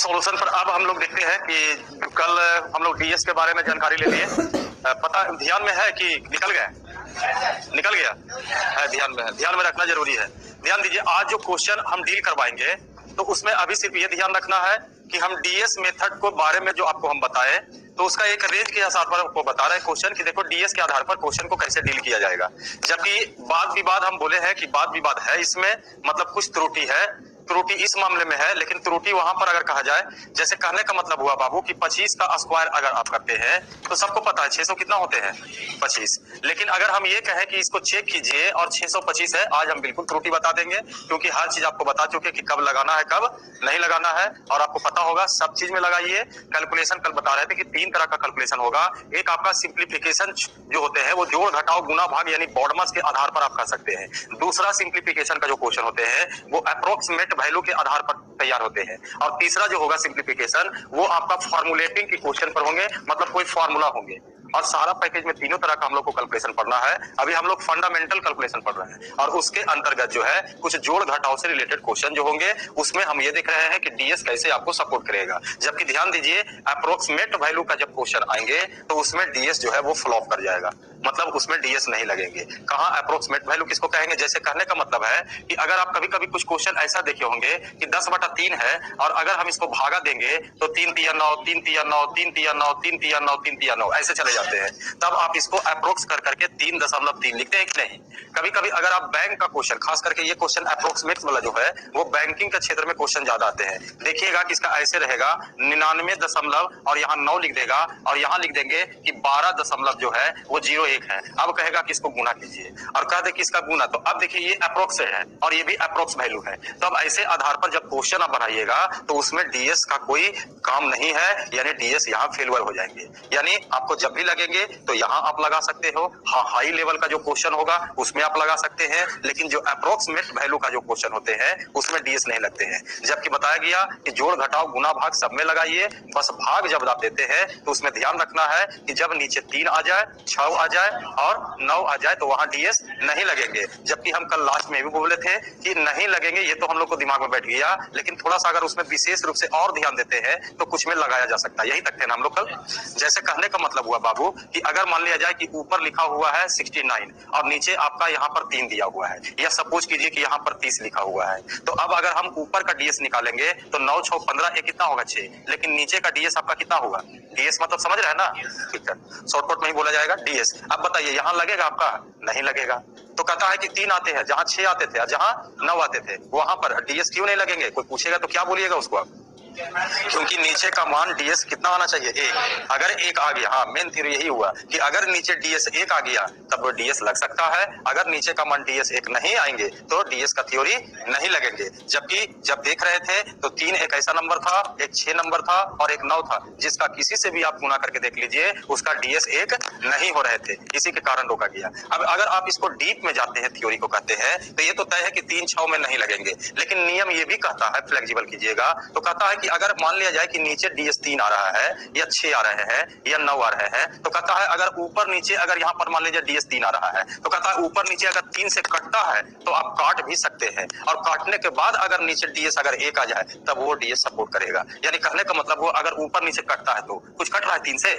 Solution पर अब हम लोग देखते हैं कि कल हम लोग डीएस के बारे में जानकारी ले लिए। पता ध्यान में है कि निकल गया है, ध्यान में रखना जरूरी है। ध्यान दीजिए, आज जो क्वेश्चन हम डील करवाएंगे तो उसमें अभी सिर्फ ये ध्यान रखना है कि हम डीएस मेथड को बारे में जो आपको हम बताए तो उसका एक रेंज के आधार पर आपको बता रहे हैं क्वेश्चन कि देखो डीएस के आधार पर क्वेश्चन को कैसे डील किया जाएगा। जबकि वाद विवाद हम बोले हैं कि वाद विवाद है, इसमें मतलब कुछ त्रुटि है, त्रुटि इस मामले में है, लेकिन त्रुटि वहां पर अगर कहा जाए, जैसे कहने का मतलब हुआ बाबू कि 25 का स्क्वायर अगर आप करते हैं तो सबको पता है 600 कितना होते हैं 25। लेकिन अगर हम ये कहें कि इसको चेक कीजिए और 625 है, आज हम बिल्कुल त्रुटि बता देंगे, क्योंकि हर चीज आपको बता चुके कि कब लगाना है कब नहीं लगाना है, और आपको पता होगा सब चीज में लगाइए। कैलकुलेशन कल बता रहे थे कि 3 तरह का कैलकुलेशन होगा। एक आपका सिंप्लीफिकेशन जो होते हैं वो जोड़ घटाव गुना भाग यानी बॉडमस के आधार पर आप कर सकते हैं। दूसरा सिंप्लीफिकेशन का जो क्वेश्चन होते हैं वो अप्रोक्सीमेट वैल्यू के आधार पर तैयार होते हैं। और तीसरा जो होगा सिंप्लीफिकेशन वो आपका फॉर्मुलेटिंग के क्वेश्चन पर होंगे, मतलब कोई फॉर्मूला होंगे। और सारा पैकेज में तीनों तरह का हम लोग को कैलकुलेशन पढ़ना है। अभी हम लोग फंडामेंटल कैलकुलेशन पढ़ रहे हैं और उसके अंतर्गत जो है कुछ जोड़ घटाव से रिलेटेड क्वेश्चन जो होंगे उसमें हम ये देख रहे हैं कि डीएस कैसे आपको सपोर्ट करेगा। जबकि ध्यान दीजिए, अप्रोक्सीमेट वैल्यू का जब क्वेश्चन आएंगे तो उसमें डीएस जो है वो फ्लॉप कर जाएगा, मतलब उसमें डीएस नहीं लगेंगे। कहां अप्रोक्सीमेट वैल्यू किसको कहेंगे? जैसे कहने का मतलब है कि अगर आप कभी कभी कुछ क्वेश्चन ऐसा देखे होंगे कि 10/3 है और अगर हम इसको भागा देंगे तो 3 तिया 9, 3 तिया 9, 3 तिया 9, 3 तिया 9, 3 तिया 9 ऐसे चले जाते हैं। तब आप इसको अप्रोक्स कर करके 3.3 लिखते हैं कि नहीं? कभी कभी अगर आप बैंक का क्वेश्चन, खास करके ये क्वेश्चन अप्रोक्सीमेट वाला जो है वो बैंकिंग के क्षेत्र में क्वेश्चन ज्यादा आते हैं। देखिएगा कि इसका ऐसे रहेगा 99 दशमलव और यहाँ 9 लिख देगा और यहाँ लिख देंगे कि 12 दशमलव जो है वो 01 है। अब कहेगा कि इसको गुना कीजिए और कह दे कि इसका गुना, तो अब देखिए ये अप्रोक्स है और ये भी अप्रोक्स वैल्यू है। तो अब ऐसे आधार पर जब क्वेश्चन आप बनाइएगा तो उसमें डीएस का कोई काम नहीं है, यानी डीएस यहाँ फेलुअर हो जाएंगे। यानी आपको जब भी लगेंगे तो यहाँ आप लगा सकते हो, हाँ हाई लेवल का जो क्वेश्चन होगा उसमें आप लगा सकते हैं, लेकिन जो अप्रोक्सीमेट वैल्यू का जो क्वेश्चन होते हैं उसमें डीएस नहीं लगते हैं। जबकि बताया गया कि जोड़ घटाव गुना भाग सब में लगाइए, बस भाग जब आप देते हैं तो उसमें ध्यान रखना है कि जब नीचे 3 आ जाए, 6 आ जाए और 9 आ जाए तो वहां डीएस नहीं लगेंगे। जबकि हम कल लास्ट में भी बोले थे कि नहीं लगेंगे, ये तो हम लोग को दिमाग में बैठ गया, लेकिन थोड़ा सा अगर उसमें विशेष रूप से और ध्यान देते हैं तो कुछ में लगाया जा सकता है। यही तक थे ना हम लोग कल। जैसे कहने का मतलब हुआ बाबू कि अगर मान लिया जाए कि ऊपर लिखा हुआ है 69 और नीचे आपका यहाँ पर 3 दिया हुआ है, या सपोज कीजिए कि यहाँ पर 30 लिखा हुआ है, तो अब अगर हम ऊपर का डीएस निकालेंगे तो 9 6 15 ये कितना होगा 6, लेकिन नीचे का डीएस आपका कितना होगा? डीएस मतलब समझ रहे हैं ना? ठीक है, शॉर्टकट में ही बोला जाएगा डीएस। अब बताइए यहाँ लगेगा आपका? नहीं लगेगा। तो कहता है कि 3 आते हैं जहां 6 आते थे और जहां 9 आते थे वहां पर डीएस क्यों नहीं लगेंगे? कोई पूछेगा तो क्या बोलिएगा उसको आप? क्योंकि नीचे का मान डीएस कितना आना चाहिए? 1। अगर 1 आ गया, हाँ मेन थ्योरी यही हुआ कि अगर नीचे डीएस 1 आ गया तब डीएस लग सकता है। अगर नीचे का मान डीएस 1 नहीं आएंगे तो डीएस का थ्योरी नहीं लगेंगे। जबकि जब देख रहे थे तो 3 एक ऐसा नंबर था, एक 6 नंबर था और एक 9 था, जिसका किसी से भी आप गुना करके देख लीजिए उसका डीएस 1 नहीं हो रहे थे, इसी के कारण रोका गया। अब अगर आप इसको डीप में जाते हैं, थ्योरी को कहते हैं, तो ये तो तय है कि 3 6 में नहीं लगेंगे, लेकिन नियम ये भी कहता है, फ्लेक्सिबल कीजिएगा, तो कहता है कि अगर मान लिया जाए कि नीचे डीएस 3 आ रहा है या 6 आ रहे हैं या 9 आ रहे हैं, तो कहता है अगर ऊपर नीचे अगर यहाँ पर मान लीजिए डीएस 3 आ रहा है तो कहता है ऊपर नीचे अगर 3 से कटता है तो आप काट भी सकते हैं, और काटने के बाद अगर नीचे डीएस अगर 1 आ जाए तब वो डीएस सपोर्ट करेगा। यानी कहने का मतलब वो अगर ऊपर नीचे कटता है तो कुछ कट रहा है 3 से,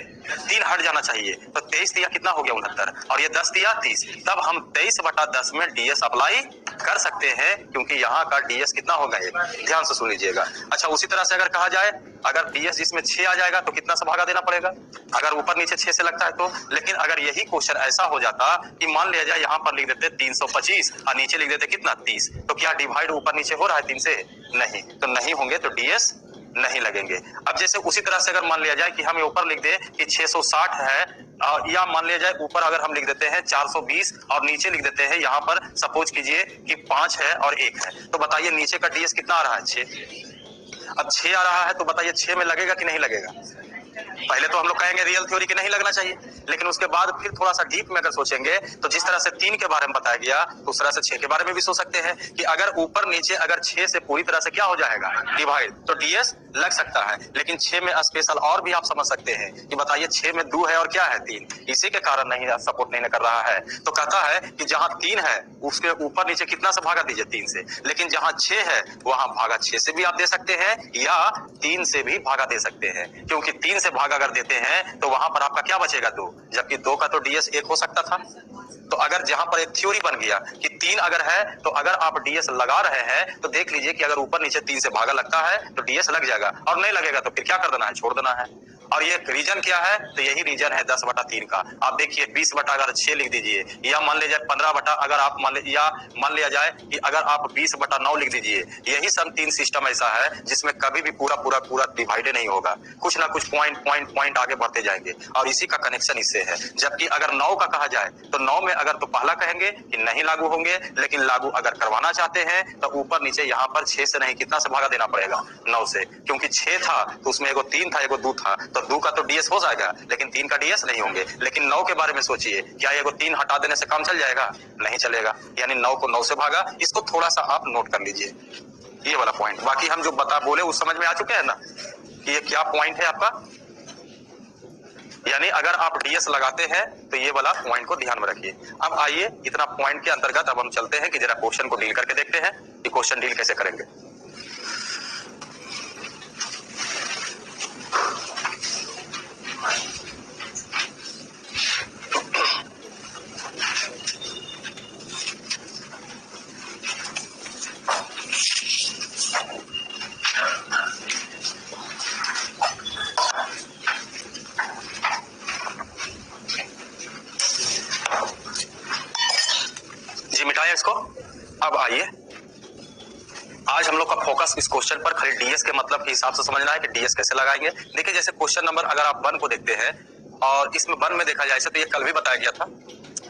3 हट जाना चाहिए, तो 23 दिया कितना हो गया 69 और ये 10 दिया 30, तब हम 23/10 में डीएस अप्लाई कर सकते हैं, क्योंकि यहाँ का डीएस कितना होगा? 1। ध्यान से सुन लीजिएगा। अच्छा, उसी तरह से अगर कहा जाए अगर डीएस इसमें 6 आ जाएगा तो कितना से भागा देना पड़ेगा? अगर ऊपर नीचे 6 से लगता है तो। लेकिन अगर यही क्वेश्चन ऐसा हो जाता कि मान लिया जाए यहाँ पर लिख देते 325 और नीचे लिख देते कितना 30, तो क्या डिवाइड ऊपर नीचे हो रहा है 3 से? नहीं, तो नहीं होंगे तो डीएस नहीं लगेंगे। अब जैसे उसी तरह से अगर मान लिया जाए कि हम ऊपर लिख दे कि 660 है, या मान लिया जाए ऊपर अगर हम लिख देते हैं 420 और नीचे लिख देते हैं यहाँ पर सपोज कीजिए कि 5 है और 1 है, तो बताइए नीचे का डीएस कितना आ रहा है? 6। अब 6 आ रहा है तो बताइए 6 में लगेगा कि नहीं लगेगा? पहले तो हम लोग कहेंगे रियल थ्योरी की नहीं लगना चाहिए, लेकिन उसके बाद फिर थोड़ा सा डीप में अगर सोचेंगे तो जिस तरह से 3 के बारे में बताया गया तो उस तरह से 6 के बारे में भी सोच सकते हैं कि अगर ऊपर नीचे अगर 6 से पूरी तरह से क्या हो जाएगा डिवाइड, तो डीएस लग सकता है। लेकिन 6 में स्पेशल और भी आप समझ सकते हैं कि बताइए 6 में 2 है और क्या है 3, इसी के कारण नहीं सपोर्ट नहीं कर रहा है। तो कहता है कि जहां 3 है उसके ऊपर नीचे कितना से भागा दीजिए 3 से, लेकिन जहां 6 है वहां भागा 6 से भी आप दे सकते हैं या 3 से भी भागा दे सकते हैं, क्योंकि 3 से भागा अगर देते हैं तो वहां पर आपका क्या बचेगा 2, जबकि 2 का तो डीएस 1 हो सकता था। तो अगर जहां पर एक थ्योरी बन गया कि 3 अगर है तो अगर आप डीएस लगा रहे हैं तो देख लीजिए कि अगर ऊपर नीचे 3 से भागा लगता है तो डीएस लग जाएगा, और नहीं लगेगा तो फिर क्या कर देना है, छोड़ देना है। और ये रीजन क्या है, तो यही रीजन है 10/3 का। आप देखिए 20/6 लिख दीजिए, या मान लीजिए 15 अगर आप मान लिया जाए कि अगर आप 20/9 लिख दीजिए। यही सब 3 सिस्टम ऐसा है जिसमें कभी भी पूरा डिवाइडेड नहीं होगा, कुछ ना कुछ पॉइंट आगे बढ़ते जाएंगे, और इसी का कनेक्शन इससे है। जबकि अगर 9 का कहा जाए तो 9 में अगर तो पहला कहेंगे कि नहीं लागू होंगे, लेकिन लागू अगर करवाना चाहते हैं तो ऊपर नीचे यहाँ पर 6 से नहीं कितना से भागा देना पड़ेगा, 9 से, क्योंकि 6 था तो उसमें एगो 3 था एगो 2 था, तो 2 का तो डीएस हो जाएगा लेकिन 3 का डीएस नहीं होंगे। लेकिन 9 के बारे में सोचिए, क्या एगो 3 हटा देने से काम चल जाएगा, नहीं चलेगा। यानी 9 को 9 से भागा, इसको थोड़ा सा आप नोट कर लीजिए, ये वाला पॉइंट। बाकी हम जो बता बोले उस समझ में आ चुके हैं ना कि ये क्या पॉइंट है आपका। यानी अगर आप डीएस लगाते हैं तो ये वाला पॉइंट को ध्यान में रखिए। अब आइए इतना पॉइंट के अंतर्गत अब हम चलते हैं कि जरा क्वेश्चन को डील करके देखते हैं कि क्वेश्चन डील कैसे करेंगे। मिटाया इसको। अब आइए आज हम लोग का फोकस इस क्वेश्चन पर खाली डीएस के मतलब के हिसाब से समझना है कि डीएस कैसे लगाएंगे। देखिए जैसे क्वेश्चन नंबर अगर आप 1 को देखते हैं और इसमें 1 में देखा जाए तो ये कल भी बताया गया था,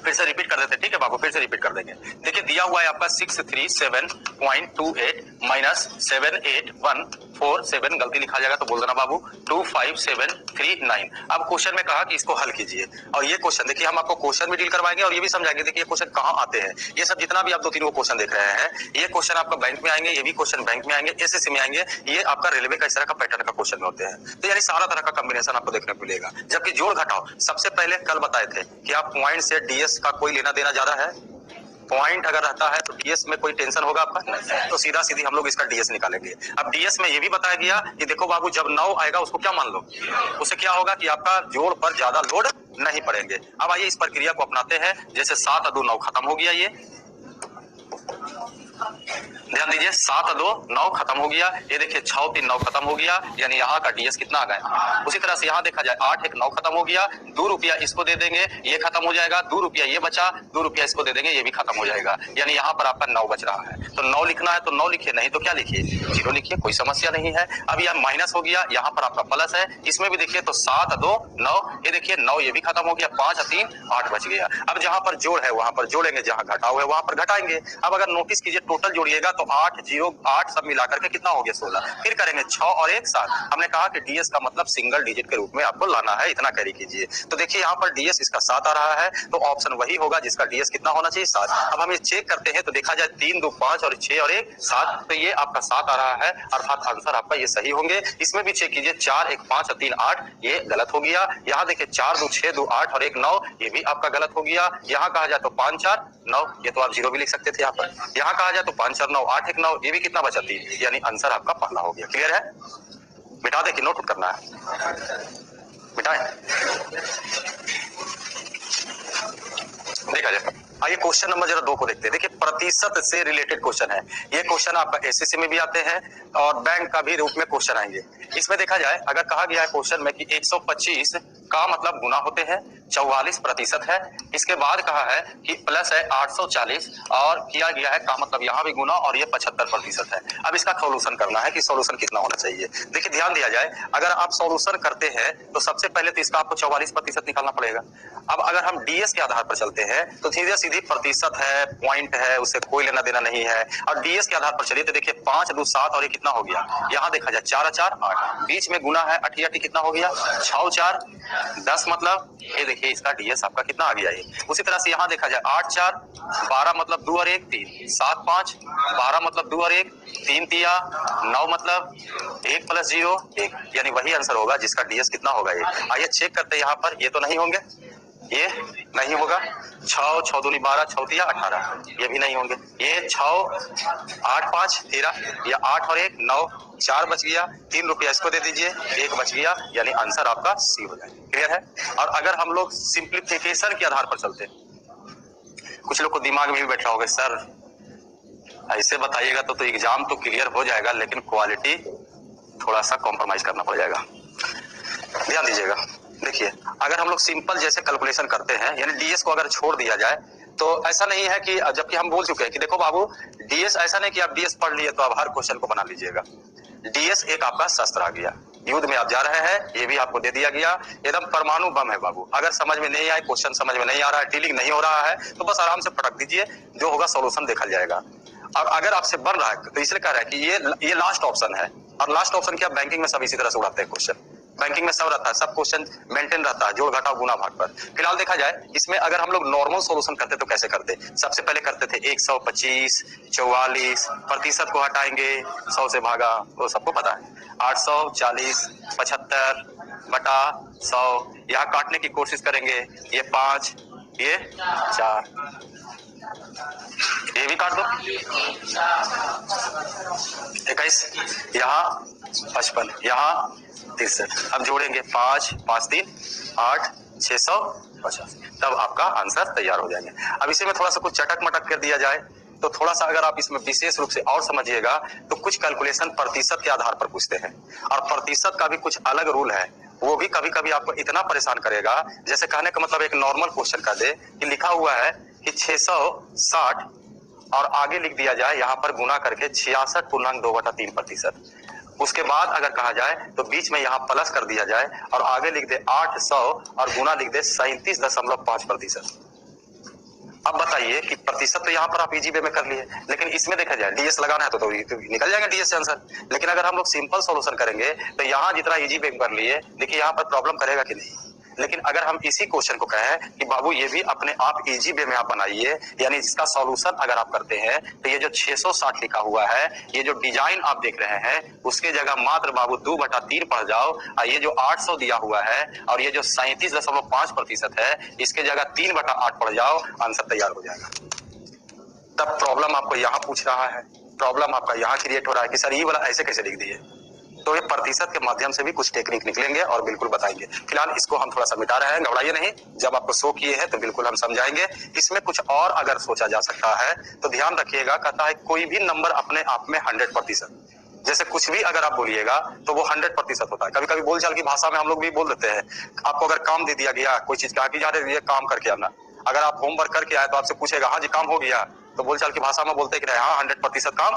फिर से रिपीट कर देते हैं, ठीक है बाबू, फिर से रिपीट कर देंगे। देखिए दिया हुआ है आपका 637.28 माइनस 78147, गलती लिखा जाएगा तो बोल देना बाबू, 25739। अब क्वेश्चन में कहा कि इसको हल कीजिए, और ये क्वेश्चन देखिए हम आपको क्वेश्चन भी डील करवाएंगे और ये भी समझाएंगे। देखिए ये क्वेश्चन कहाँ आते हैं, ये सब जितना भी आप 2-3 क्वेश्चन देख रहे हैं, ये क्वेश्चन आपका बैंक में आएंगे, ये भी क्वेश्चन बैंक में आएंगे, एसएससी में आएंगे, ये आपका रेलवे का इस तरह का पैटर्न का क्वेश्चन में होते हैं। तो यानी सारा तरह का कॉम्बिनेशन आपको देखने को मिलेगा। जबकि जोड़ घटाओ सबसे पहले कल बताए थे कि आप पॉइंट से डीएस का कोई लेना देना ज्यादा है, पॉइंट अगर रहता है तो डीएस में कोई टेंशन होगा आपका नहीं, तो सीधा सीधी हम लोग इसका डीएस निकालेंगे। अब डीएस में ये भी बताया गया कि देखो बाबू जब 9 आएगा उसको क्या मान लो, उससे क्या होगा कि आपका जोड़ पर ज्यादा लोड नहीं पड़ेंगे। अब आइए इस प्रक्रिया को अपनाते हैं। जैसे 7 और 2 9 खत्म हो गया, ये ध्यान दीजिए 7 और 2 9 खत्म हो गया, ये देखिए 6 और 3 9 खत्म हो गया, यानी यहाँ का डीएस कितना आ गया। उसी तरह से यहाँ देखा जाए 8 1 9 खत्म हो गया, 2 रुपया इसको दे देंगे, ये खत्म हो जाएगा, 2 रुपया ये बचा, 2 रुपया इसको दे देंगे, ये भी खत्म हो जाएगा। यानी यहाँ पर आपका 9 बच रहा है, तो 9 लिखना है तो 9 लिखिए, नहीं तो क्या लिखिए 0 लिखिए, कोई समस्या नहीं है। अब यह माइनस हो गया, यहाँ पर आपका प्लस है, इसमें भी देखिए तो 7 और 2 9, ये देखिए 9 ये भी खत्म हो गया, 5 और 3 8 बच गया। अब जहाँ पर जोड़ है वहां पर जोड़ेंगे, जहाँ घटाव है वहां पर घटाएंगे। अब अगर नोटिस कीजिए टोटल जोड़िएगा तो 8 0 8 सब मिलाकर के कितना हो गया 16, फिर करेंगे 6 और 1 7। हमने कहा कि डीएस का मतलब सिंगल डिजिट के रूप में आपको लाना है, इतना कैरी कीजिए। तो देखिए यहाँ पर डीएस इसका 7 आ रहा है, तो ऑप्शन वही होगा जिसका डीएस कितना होना चाहिए 7। अब हम ये चेक करते हैं तो देखा जाए 3 2 5 और 6 और 1 7, तो ये आपका 7 आ रहा है, अर्थात आंसर आपका ये सही होंगे। इसमें भी चेक कीजिए 4 1 5 और 3 8, ये गलत हो गया। यहाँ देखिए 4 2 6 2 8 और 1 9, ये भी आपका गलत हो गया। यहाँ कहा जाए तो 5 4 9, ये तो आप 0 भी लिख सकते थे यहाँ पर। यहाँ कहा जाए तो 5 4 9 8 1 9, ये भी कितना बचा 3, यानी आंसर आपका पहला हो गया। क्लियर है, मिटा दे कि नोट करना है, मिटाएं, देखा जाए। आइए क्वेश्चन नंबर जरा 2 को देखते हैं। देखिए प्रतिशत से रिलेटेड क्वेश्चन है, ये क्वेश्चन आपका एसएससी में भी आते हैं और बैंक का भी रूप में क्वेश्चन आएंगे। इसमें देखा जाए अगर कहा गया है क्वेश्चन में कि 125 का मतलब गुना होते हैं 44% है। इसके बाद कहा है कि प्लस है 840 और किया गया है का मतलब यहाँ भी गुना और ये 75% है। अब इसका सॉल्यूशन करना है कि सॉल्यूशन कितना होना चाहिए। देखिए ध्यान दिया जाए, अगर आप सॉल्यूशन करते हैं तो सबसे पहले तो इसका आपको 44% निकालना पड़ेगा। अब अगर हम डीएस के आधार पर चलते हैं तो सीधे सीधी प्रतिशत है, पॉइंट है, उससे कोई लेना देना नहीं है। और डीएस के आधार पर चलिए तो देखिए 5 2 7 और ये कितना हो गया, यहाँ देखा जाए 4 4 8, बीच में गुना है 8 8 कितना हो गया 6 4 10, मतलब ये देखिए इसका डीएस आपका कितना आ गया ये। उसी तरह से यहाँ देखा जाए 8 4 12 मतलब 2 और 1 3, 7 5 12 मतलब 2 और 1 3 3 9 मतलब 1 प्लस 0 1, यानी वही आंसर होगा जिसका डीएस कितना होगा ये। आइए चेक करते हैं यहाँ पर, ये तो नहीं होंगे, ये नहीं होगा, 6 6 दूनी 12 6 3 18, ये भी नहीं होंगे, ये 6 8 5 13, या 8 और 1 9, 4 बच गया, 3 रुपया इसको दे दीजिए, 1 बच गया, यानी आंसर आपका सी हो जाएगा। क्लियर है। और अगर हम लोग सिंप्लीफिकेशन के आधार पर चलते, कुछ लोग को दिमाग में भी बैठा होगा सर ऐसे बताइएगा तो एग्जाम तो क्लियर हो जाएगा लेकिन क्वालिटी थोड़ा सा कॉम्प्रोमाइज करना पड़ जाएगा। ध्यान दीजिएगा, देखिए अगर हम लोग सिंपल जैसे कैलकुलेशन करते हैं, यानी डीएस को अगर छोड़ दिया जाए तो ऐसा नहीं है कि, जबकि हम बोल चुके हैं कि देखो बाबू डीएस ऐसा नहीं कि आप डीएस पढ़ लिए तो आप हर क्वेश्चन को बना लीजिएगा। डीएस एक आपका शस्त्र आ गया, युद्ध में आप जा रहे हैं, ये भी आपको दे दिया गया, एकदम परमाणु बम है बाबू। अगर समझ में नहीं आए, क्वेश्चन समझ में नहीं आ रहा है, डीलिंग नहीं हो रहा है तो बस आराम से पटक दीजिए, जो होगा सॉल्यूशन देखा जाएगा। और अगर आपसे बन रहा है तो इसलिए कह रहा है कि ये लास्ट ऑप्शन है, और लास्ट ऑप्शन क्या, बैंकिंग में सब इसी तरह से उड़ाते हैं क्वेश्चन, बैंकिंग में सब रहता है, सब क्वेश्चन मेंटेन रहता है, जोड़ घटाव गुना भाग पर। फिलहाल देखा जाए इसमें अगर हम लोग नॉर्मल सॉल्यूशन करते तो कैसे करते, सबसे पहले करते थे 125 44, प्रतिशत को हटाएंगे 100 से भागा, वो सबको पता है, 840 75 बटा 100, यहाँ काटने की कोशिश करेंगे, ये 5 ये 4, ये भी काट दो, 21, यहाँ 55, यहाँ 63, अब जोड़ेंगे 5 5 3 8 650, तब आपका आंसर तैयार हो जाएंगे। अब इसे में थोड़ा सा कुछ चटक मटक कर दिया जाए तो थोड़ा सा अगर आप इसमें विशेष रूप से और समझिएगा तो कुछ कैलकुलेशन प्रतिशत के आधार पर पूछते हैं, और प्रतिशत का भी कुछ अलग रूल है, वो भी कभी कभी आपको इतना परेशान करेगा। जैसे कहने का मतलब एक नॉर्मल क्वेश्चन कर दे कि लिखा हुआ है कि 660 और आगे लिख दिया जाए यहाँ पर गुना करके 66.2/3%, उसके बाद अगर कहा जाए तो बीच में यहाँ प्लस कर दिया जाए और आगे लिख दे 800 और गुना लिख दे 37.5%। अब बताइए कि प्रतिशत तो यहाँ पर आप इजी वे में कर लिए, लेकिन इसमें देखा जाए डीएस लगाना है तो निकल जाएगा डीएस से आंसर। लेकिन अगर हम लोग सिंपल सॉल्यूशन करेंगे तो यहाँ जितना इजी वे कर लिए, देखिए यहाँ पर प्रॉब्लम करेगा कि नहीं। लेकिन अगर हम इसी क्वेश्चन को कहें कि बाबू ये भी अपने आप इजी वे में आप बनाइए, यानी इसका सॉल्यूशन अगर आप करते हैं तो ये जो 660 लिखा हुआ है, ये जो डिजाइन आप देख रहे हैं उसके जगह मात्र बाबू 2/3 पढ़ जाओ, और ये जो 800 दिया हुआ है और ये जो 37.5% है इसके जगह 3/8 पढ़ जाओ, आंसर तैयार हो जाएगा। तब प्रॉब्लम आपको यहाँ पूछ रहा है, प्रॉब्लम आपका यहाँ क्रिएट हो रहा है कि सर ये वाला ऐसे कैसे लिख दिए, तो ये प्रतिशत के माध्यम से भी कुछ टेक्निक निकलेंगे और बिल्कुल बताएंगे। फिलहाल इसको हम थोड़ा सा मिटा रहे हैं, घबराइए नहीं, जब आपको शो किए हैं तो बिल्कुल हम समझाएंगे। इसमें कुछ और अगर सोचा जा सकता है तो ध्यान रखिएगा, कहता है कोई भी नंबर अपने आप में 100%, जैसे कुछ भी अगर आप बोलिएगा तो वो 100% होता है। कभी कभी बोलचाल की भाषा में हम लोग भी बोल देते हैं, आपको अगर काम दे दिया गया कोई चीज का कि जा रहे काम करके आना, अगर आप होमवर्क करके आए तो आपसे पूछेगा हाँ जी काम हो गया, तो बोलचाल की भाषा में बोलते हैं हाँ 100% काम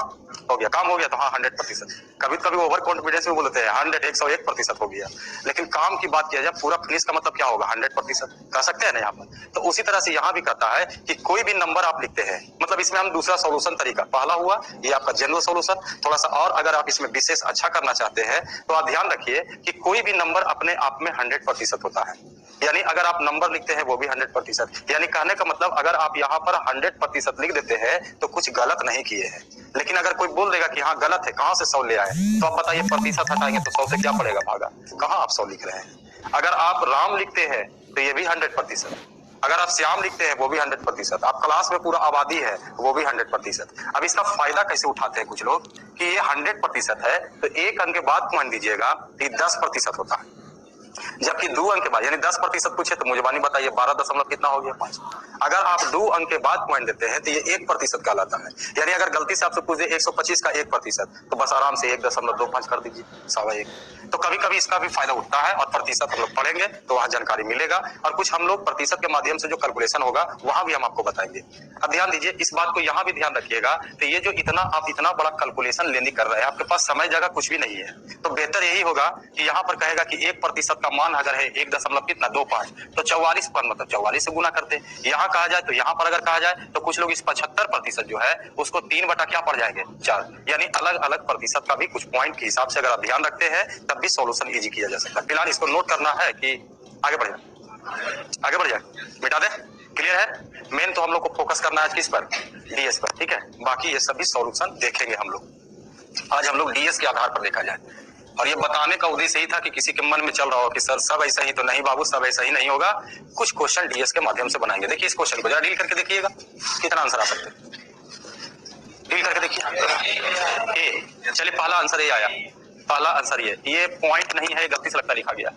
हो गया, काम हो गया तो हाँ 100%। कभी कभी ओवर कॉन्फिडेंस में बोलते हैं 101% हो गया, लेकिन काम की बात किया जाए पूरा फिनिश का मतलब क्या होगा 100%, कह सकते हैं ना यहाँ पर। तो उसी तरह से यहाँ भी कहता है कि कोई भी नंबर आप लिखते हैं, मतलब इसमें हम दूसरा सॉल्यूशन तरीका, पहला हुआ ये आपका जनरल सॉल्यूशन, थोड़ा सा और अगर आप इसमें विशेष अच्छा करना चाहते हैं तो आप ध्यान रखिए कि कोई भी नंबर अपने आप में 100% होता है, यानी अगर आप नंबर लिखते हैं वो भी 100%, यानी कहने का मतलब अगर आप यहाँ पर 100% लिख देते हैं तो कुछ गलत नहीं किए हैं। लेकिन अगर कोई बोल देगा कि हाँ गलत है, कहां से 100 ले आए, तो आप बताइए प्रतिशत हटाएंगे तो 100 से क्या पड़ेगा भागा, कहां आप 100 लिख रहे हैं। अगर आप राम लिखते हैं तो ये भी 100%, अगर आप श्याम लिखते हैं वो भी 100%, आप क्लास में पूरा आबादी है वो भी 100%। अब इसका फायदा कैसे उठाते हैं कुछ लोग कि ये 100% है तो एक अंक के बाद मान दीजिएगा 10% होता है, जबकि 2 अंक के बाद यानी 10% पूछे तो मुझबानी बताइए 12 दशमलव कितना हो गया 5। अगर आप 2 अंक के बाद पॉइंट देते हैं तो ये 1% कहलाता है। यानी अगर गलती से आपसे पूछ दे 125 का 1% तो बस आराम से 1.25 कर दीजिए, 1.25। तो कभी कभी इसका भी फायदा उठता है और प्रतिशत हम लोग पढ़ेंगे तो वहां जानकारी मिलेगा और कुछ हम लोग प्रतिशत के माध्यम से जो कैलकुलेशन होगा वहां भी हम आपको बताएंगे। अब ध्यान दीजिए, इस बात को यहाँ भी ध्यान रखिएगा तो ये जो आप इतना बड़ा कैलकुलेशन लेने कर रहे हैं, आपके पास समय जगह कुछ भी नहीं है, तो बेहतर यही होगा कि यहाँ पर कहेगा कि 1% का मान अगर है 1.25 तो 44 पर मतलब 44 से गुना करते। यहाँ कहा जाए तो यहाँ पर अगर कहा जाए तो कुछ लोग इस 75% जो है उसको 3 बटा क्या पड़ जाएंगे 4, यानी अलग अलग प्रतिशत का भी कुछ पॉइंट के हिसाब से अगर आप ध्यान रखते हैं तब भी सॉल्यूशन इजी किया जा सकता है। फिलहाल इसको नोट करना है कि आगे बढ़ जाए, मिटा दे, क्लियर है। मेन तो हम लोग को फोकस करना है किस पर, डीएस पर, ठीक है। बाकी ये सभी सॉल्यूशन देखेंगे हम लोग। आज हम लोग डीएस के आधार पर देखा जाए और ये बताने का उद्देश्य यही था कि किसी के मन में चल रहा हो कि सर सब ऐसा ही, तो नहीं बाबू, सब ऐसा ही नहीं होगा, कुछ क्वेश्चन डीएस के माध्यम से बनाएंगे। देखिए इस क्वेश्चन को जरा डील करके देखिएगा कितना आंसर आ सकते हैं, डील करके देखिए। ए, चलिए पहला आंसर ये आया, पहला आंसर ये पॉइंट नहीं है, गलती से लगता लिखा गया।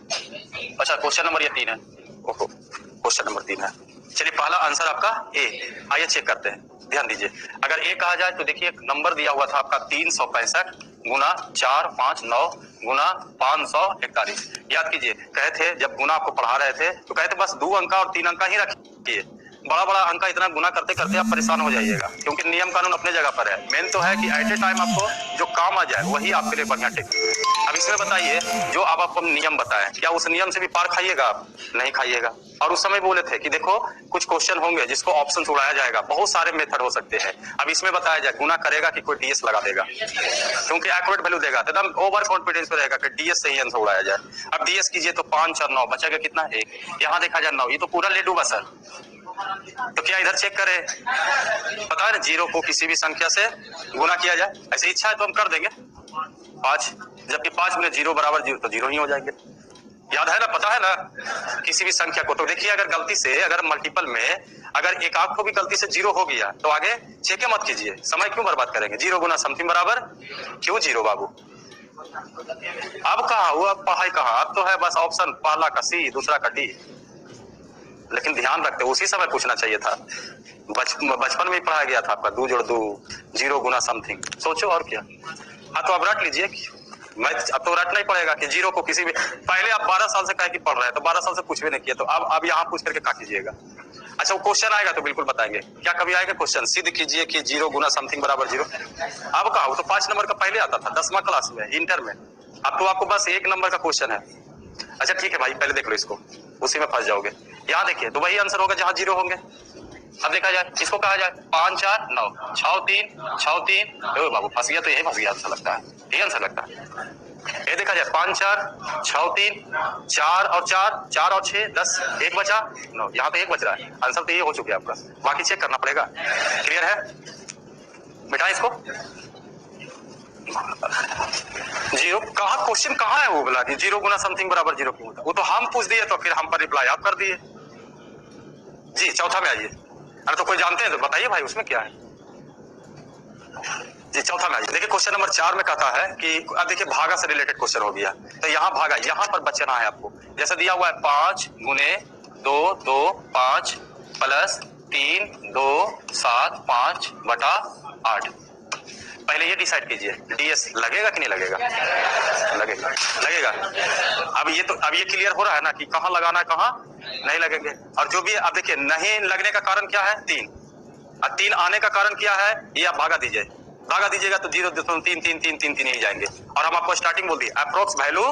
अच्छा क्वेश्चन नंबर ये 3 है, ओहो क्वेश्चन नंबर 3 है। चलिए पहला आंसर आपका ए, आइए चेक करते हैं, ध्यान दीजिए। अगर ए कहा जाए तो देखिए नंबर दिया हुआ था आपका 365 गुना 4 5 9 गुना 541। याद कीजिए, कहे थे जब गुना आपको पढ़ा रहे थे तो कहे थे बस 2 अंक और 3 अंक ही रखिए, बड़ा बड़ा अंक इतना गुना करते करते आप परेशान हो जाइएगा, क्योंकि नियम कानून अपने जगह पर है। मेन तो है कि एट ए टाइम आपको जो काम आ जाए वही आपके लिए बढ़िया टेक्निक। अब इसमें बताइए जो अब आपको नियम बताएं, क्या उस नियम से भी पार खाइएगा आप? नहीं खाइएगा। और उस समय बोले थे कि देखो कुछ क्वेश्चन होंगे जिसको ऑप्शन उड़ाया जाएगा, बहुत सारे मेथड हो सकते हैं। अब इसमें बताया जाए गुना करेगा कि कोई डीएस लगा देगा, क्योंकि एक्यूरेट वैल्यू देगा, एकदम ओवर कॉन्फिडेंस में रहेगा कि डीएस से ही आंसर उड़ाया जाए। अब डीएस कीजिए तो 5 और 9 बचेगा कितना, 1। यहाँ देखा जाए 9, ये तो पूरा ले डूबा सर, तो क्या इधर चेक करें, पता है ना, 0 को किसी भी संख्या से गुना किया जाए, ऐसे इच्छा है तो हम कर देंगे 5, जबकि 5 गुने 0 बराबर 0, तो 0 ही हो जाएंगे। याद है ना, पता है ना, किसी भी संख्या को। तो देखिए अगर गलती से अगर मल्टीपल में अगर एक आंख को भी गलती से 0 हो गया तो आगे चेक मत कीजिए, समय क्यों बर्बाद करेंगे। 0 गुना समथिंग बराबर क्यों 0 बाबू। अब कहा हुआ पढ़ाई कहा, अब तो है बस ऑप्शन पहला का सी, दूसरा का डी। लेकिन ध्यान रखते उसी समय पूछना चाहिए था, बचपन में ही पढ़ाया गया था आपका 2 जोड़ 2 0 गुना समथिंग, सोचो और क्या। हाँ तो अब रट लीजिए, मैं अब तो रटना ही पड़ेगा कि 0 को किसी भी, पहले आप 12 साल से कहे कि पढ़ रहे हैं तो 12 साल से कुछ भी नहीं किया, तो अब यहाँ पूछ करके क्या कीजिएगा। अच्छा वो क्वेश्चन आएगा तो बिल्कुल बताएंगे, क्या कभी आएगा क्वेश्चन, सिद्ध कीजिए कि 0 गुना समथिंग बराबर 0। अब कहा तो 5 नंबर का पहले आता था 10वां क्लास में इंटर में, अब तो आपको बस 1 नंबर का क्वेश्चन है। अच्छा ठीक है भाई, पहले देख लो इसको, उसी में फंस जाओगे। यहाँ देखिए तो वही आंसर होगा जहाँ 0 होंगे। अब देखा जाए, इसको कहा जाए 5 4 9 6 3 6 3, बाबू फंस गया, तो यही फंस गया आंसर लगता है, यही आंसर लगता है। ये देखा जाए 5 4 6 3 4 और 4 4 और 6 10, 1 बचा 9, यहाँ तो 1 बच रहा है, आंसर तो ये हो चुका है आपका, बाकी चेक करना पड़ेगा। क्लियर है, मिटाएं इसको। 0 कहाँ, क्वेश्चन कहाँ है वो बोला कि 0 गुना समथिंग बराबर 0 क्यों होता, वो तो हम पूछ दिए तो फिर हम पर रिप्लाई आप कर दिए जी। चौथा में आइए, अरे तो कोई जानते हैं तो बताइए भाई, उसमें क्या है जी। चौथा में आइए, देखिए क्वेश्चन नंबर 4 में कहता है कि अब देखिए भागा से रिलेटेड क्वेश्चन हो गया, तो यहाँ भागा, यहाँ पर बचना है आपको। जैसे दिया हुआ है 5 गुने 2 2 5 प्लस 3 2 7 5 बटा 8। पहले ये डिसाइड कीजिए डीएस लगेगा कि नहीं लगेगा, लगेगा, लगेगा। अब ये क्लियर हो रहा है ना कि कहाँ लगाना है कहाँ नहीं लगेंगे। और जो भी अब देखिए नहीं लगने का कारण क्या है 3, और 3 आने का कारण क्या है, ये आप भागा दीजिए, भागा दीजिएगा तो 0 3 3 3 3 3 ही जाएंगे। और हम आपको स्टार्टिंग बोल दिए अप्रोक्स वैल्यू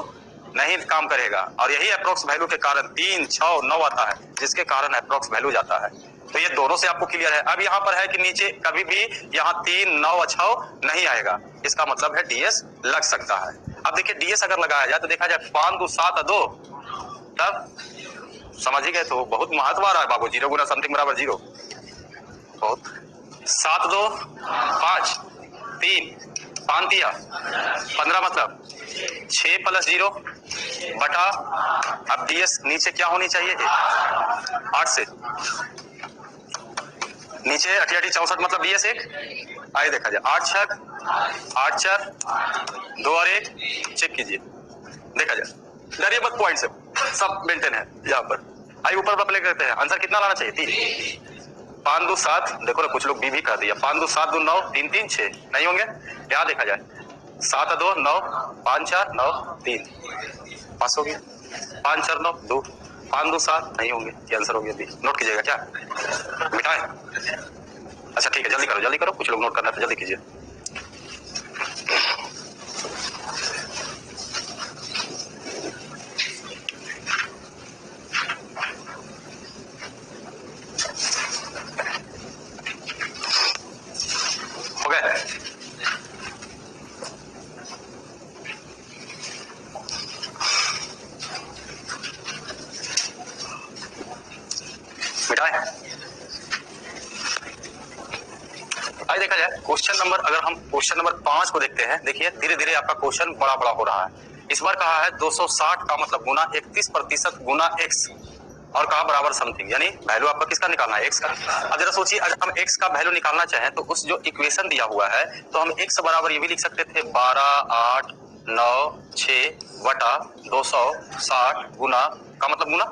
नहीं काम करेगा, और यही अप्रोक्स वैल्यू के कारण 3 6 9 आता है, जिसके कारण अप्रोक्स वैल्यू जाता है। तो ये दोनों से आपको क्लियर है। अब यहाँ पर है कि नीचे कभी भी यहाँ 3 9 और 6 नहीं आएगा, इसका मतलब है डीएस लग सकता है। अब देखिए डीएस अगर लगाया जाए तो देखा जाए 5 2 7 2, तब समझ ही गए, तो बहुत महत्व आ रहा है बाबू, 0 गुना समथिंग बराबर 0, बहुत 7 2 5 3 5 तिया 15, मतलब 6 प्लस 0 बटा, अब डीएस नीचे क्या होनी चाहिए 8 से नीचे 88 64, मतलब डीएस 1। आइए देखा जाए 8 6 8 4 2 और 1, चेक कीजिए, देखा जाए डरिए मत पॉइंट से, सब मेंटेन है यहाँ पर। आई ऊपर अप्लाई करते हैं, आंसर कितना लाना चाहिए? 3। 5 2 7, देखो ना कुछ लोग बी भी कर दिया। 5 2 7 2 9 3 3 6 नहीं होंगे, यहाँ देखा जाए 7 2 9 5 4 9 3 पास हो गया। 5 4 9 2 5 2 7 नहीं होंगे, ये आंसर हो गया बी। नोट कीजिएगा क्या? मिटाएं? अच्छा ठीक है, जल्दी करो, कुछ लोग नोट करना है तो जल्दी कीजिए। हो गए? मिटाएं? आइए देखा जाए क्वेश्चन नंबर, अगर हम क्वेश्चन नंबर 5 को देखते हैं, देखिए धीरे धीरे आपका क्वेश्चन बड़ा बड़ा हो रहा है। इस बार कहा है 260 का मतलब गुना 31% गुना x और कहा बराबर समथिंग, यानी वैल्यू आपका किसका निकालना है? x का। अब जरा सोचिए, अगर हम x का वैल्यू निकालना चाहें तो उस जो इक्वेशन दिया हुआ है तो हम x बराबर ये भी लिख सकते थे 12 8 9 6 बटा 260 गुना का मतलब गुना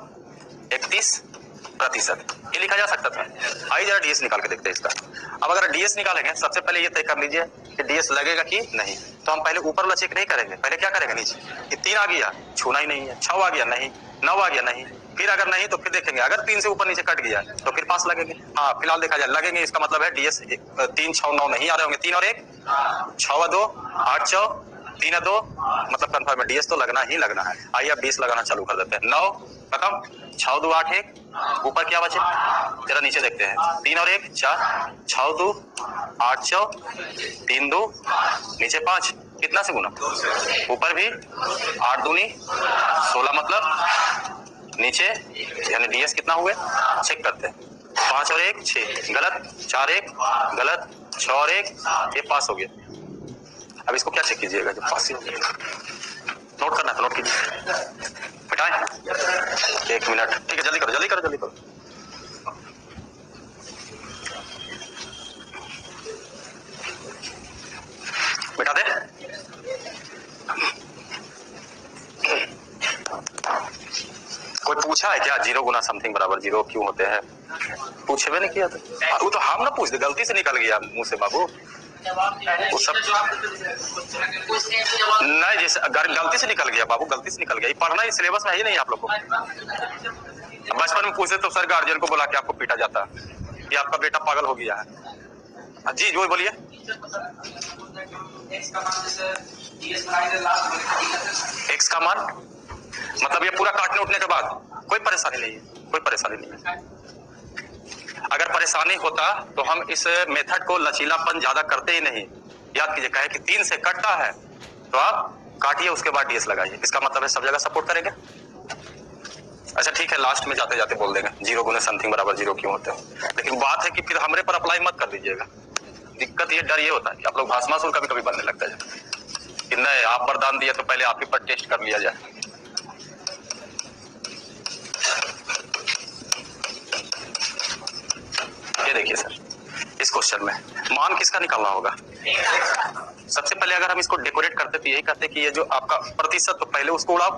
31%, ये लिखा जा सकता था। आइए जरा डीएस निकाल के देखते हैं इसका। अब अगर डीएस निकालेंगे, सबसे पहले ये तय कर लीजिए कि डीएस लगेगा कि नहीं। तो हम पहले ऊपर वाला चेक नहीं करेंगे, पहले क्या करेंगे? नीचे ये 3 आ गया, छूना ही नहीं है। 6 आ गया नहीं, 9 आ गया नहीं, फिर अगर नहीं तो फिर देखेंगे, अगर 3 से ऊपर नीचे कट गया तो फिर पास लगेंगे। हाँ फिलहाल देखा जाए लगेंगे, इसका मतलब है डीएस 3 6 9 नहीं आ रहे होंगे, 3 और 1 6 2 8 6 3 2 मतलब कंफर्म है, डीएस तो लगना ही लगना है। आइए अब 20 लगाना चालू कर देते हैं। 9 खत्म, 6 2 8 1, ऊपर क्या बचे? जरा नीचे देखते हैं, 3 और 1 4 6 2 8 6 3 2 नीचे 5, कितना से गुना? ऊपर भी 8 दूनी 16 मतलब नीचे, यानी डीएस कितना हुए चेक करते हैं। 5 और 1 6 गलत, 4 1 गलत, 6 और 1 ये पास हो गया। अब इसको क्या चेक कीजिएगा जब पास ही हो गया? नोट करना है तो नोट कीजिए। मिटाएं? 1 मिनट, ठीक है, जल्दी करो। मिटा दे। कोई पूछा है क्या 0 गुना समथिंग बराबर 0 क्यों होते हैं? पूछे भी नहीं किया तो वो तो हम ना पूछ दे, गलती से निकल गया मुंह से बाबू। वो सब नहीं, जैसे गलती से निकल गया बाबू, गलती से निकल गया। ये पढ़ना ही सिलेबस में है ही नहीं आप लोग को। बचपन में पूछते तो सर गार्जियन को बुला के आपको पीटा जाता कि आपका बेटा पागल हो गया है। जी जो बोलिए। एक्स का मान मतलब ये पूरा काटने उठने के बाद कोई परेशानी नहीं है, कोई परेशानी नहीं है। अगर परेशानी होता तो हम इस मेथड को लचीलापन ज्यादा करते ही नहीं। याद कीजिए, कहे कि 3 से कटता है तो आप काटिए, उसके बाद डीएस लगाइए। इसका मतलब है सब जगह सपोर्ट करेंगे। अच्छा ठीक है, लास्ट में जाते जाते बोल देंगे 0 गुना समथिंग बराबर 0 क्यों होते हैं, लेकिन बात है कि फिर हमरे पर अप्लाई मत कर दीजिएगा। दिक्कत ये, डर ये होता है कि आप लोग भाषमासुर कभी कभी बनने लगता है कि नहीं आप वरदान दिया तो पहले आप ही पर टेस्ट कर लिया जाए। ये देखिए सर, इस क्वेश्चन में मान किसका निकालना होगा? सबसे पहले अगर हम इसको डेकोरेट करते तो यही कहते कि ये जो आपका प्रतिशत, तो पहले उसको उड़ाओ।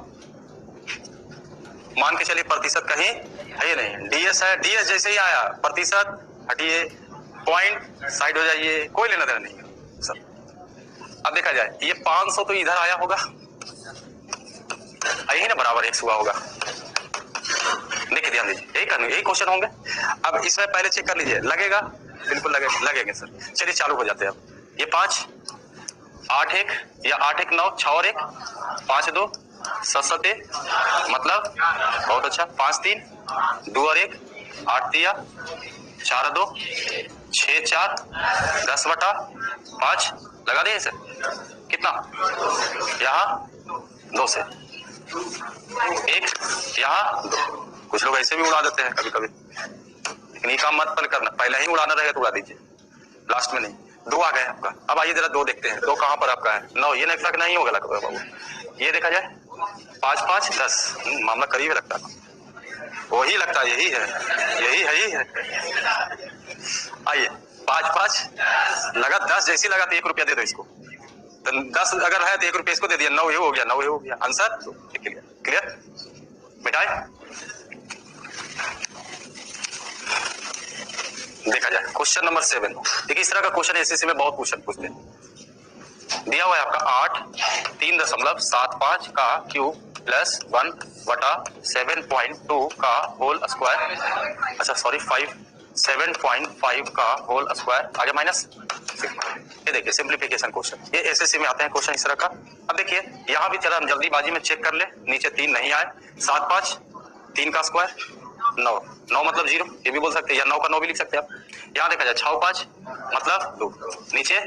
मान के चलिए प्रतिशत कहीं है ही नहीं, डीएस है, डीएस जैसे ही आया प्रतिशत हटिए, पॉइंट साइड हो जाइए, कोई लेना देना नहीं है सर। अब देखा जाए ये 500 तो इधर आया होगा, यही ना बराबर x हुआ होगा। देखिए ध्यान दीजिए, यही क्वेश्चन होंगे। अब इसमें पहले चेक कर लीजिए, लगेगा? बिल्कुल लगेगा सर। चलिए चालू हो जाते हैं। अब ये 5 8 1 या 8 1 9 6 और 1 5 2 7 7 1 मतलब बहुत अच्छा। 5 3 2 और 1 8 3 4 2 6 4 10 बटा 5 लगा दिए सर। कितना? यहाँ 2 से 1, यहाँ 2। कुछ लोग ऐसे भी उड़ा देते हैं कभी कभी, लेकिन ये काम मत पर करना, पहले ही उड़ाना रहेगा तो उड़ा दीजिए, लास्ट में नहीं। 2 आ गए आपका। अब आइए जरा 2 देखते हैं, 2 कहाँ पर आपका है? 9, ये नहीं नहीं होगा लगता बाबू। ये देखा जाए 5 5 10, मामला करीब लगता है, वही लगता है, यही है। आइए 5 5 लगा, 10 जैसी लगा तो 1 रुपया दे दो इसको, तो 10 अगर है तो 1 रुपया इसको दे दिया, 9 ये हो गया, 9 ये हो गया। Answer clear? मिटा मिटाए, देखा जाए क्वेश्चन नंबर 7। देखिए इस तरह का क्वेश्चन एसएससी में बहुत क्वेश्चन पूछते हैं। दिया हुआ है आपका 8 3.75 का क्यूब प्लस 1/7.2 का होल स्क्वायर, अच्छा सॉरी 7.5 का होल स्क्वायर आगे माइनस। ये देखिए सिंप्लीफिकेशन क्वेश्चन, ये एसएससी में आते हैं क्वेश्चन इस तरह का। अब देखिए यहाँ भी चला हम जल्दीबाजी में चेक कर ले, नीचे 3 नहीं आए, 7 5 3 का स्क्वायर 9, 9 मतलब 0, ये भी बोल सकते हैं, या 9 का 9 भी लिख सकते हैं आप। यहाँ देखा जाए 6 5 मतलब 2, नीचे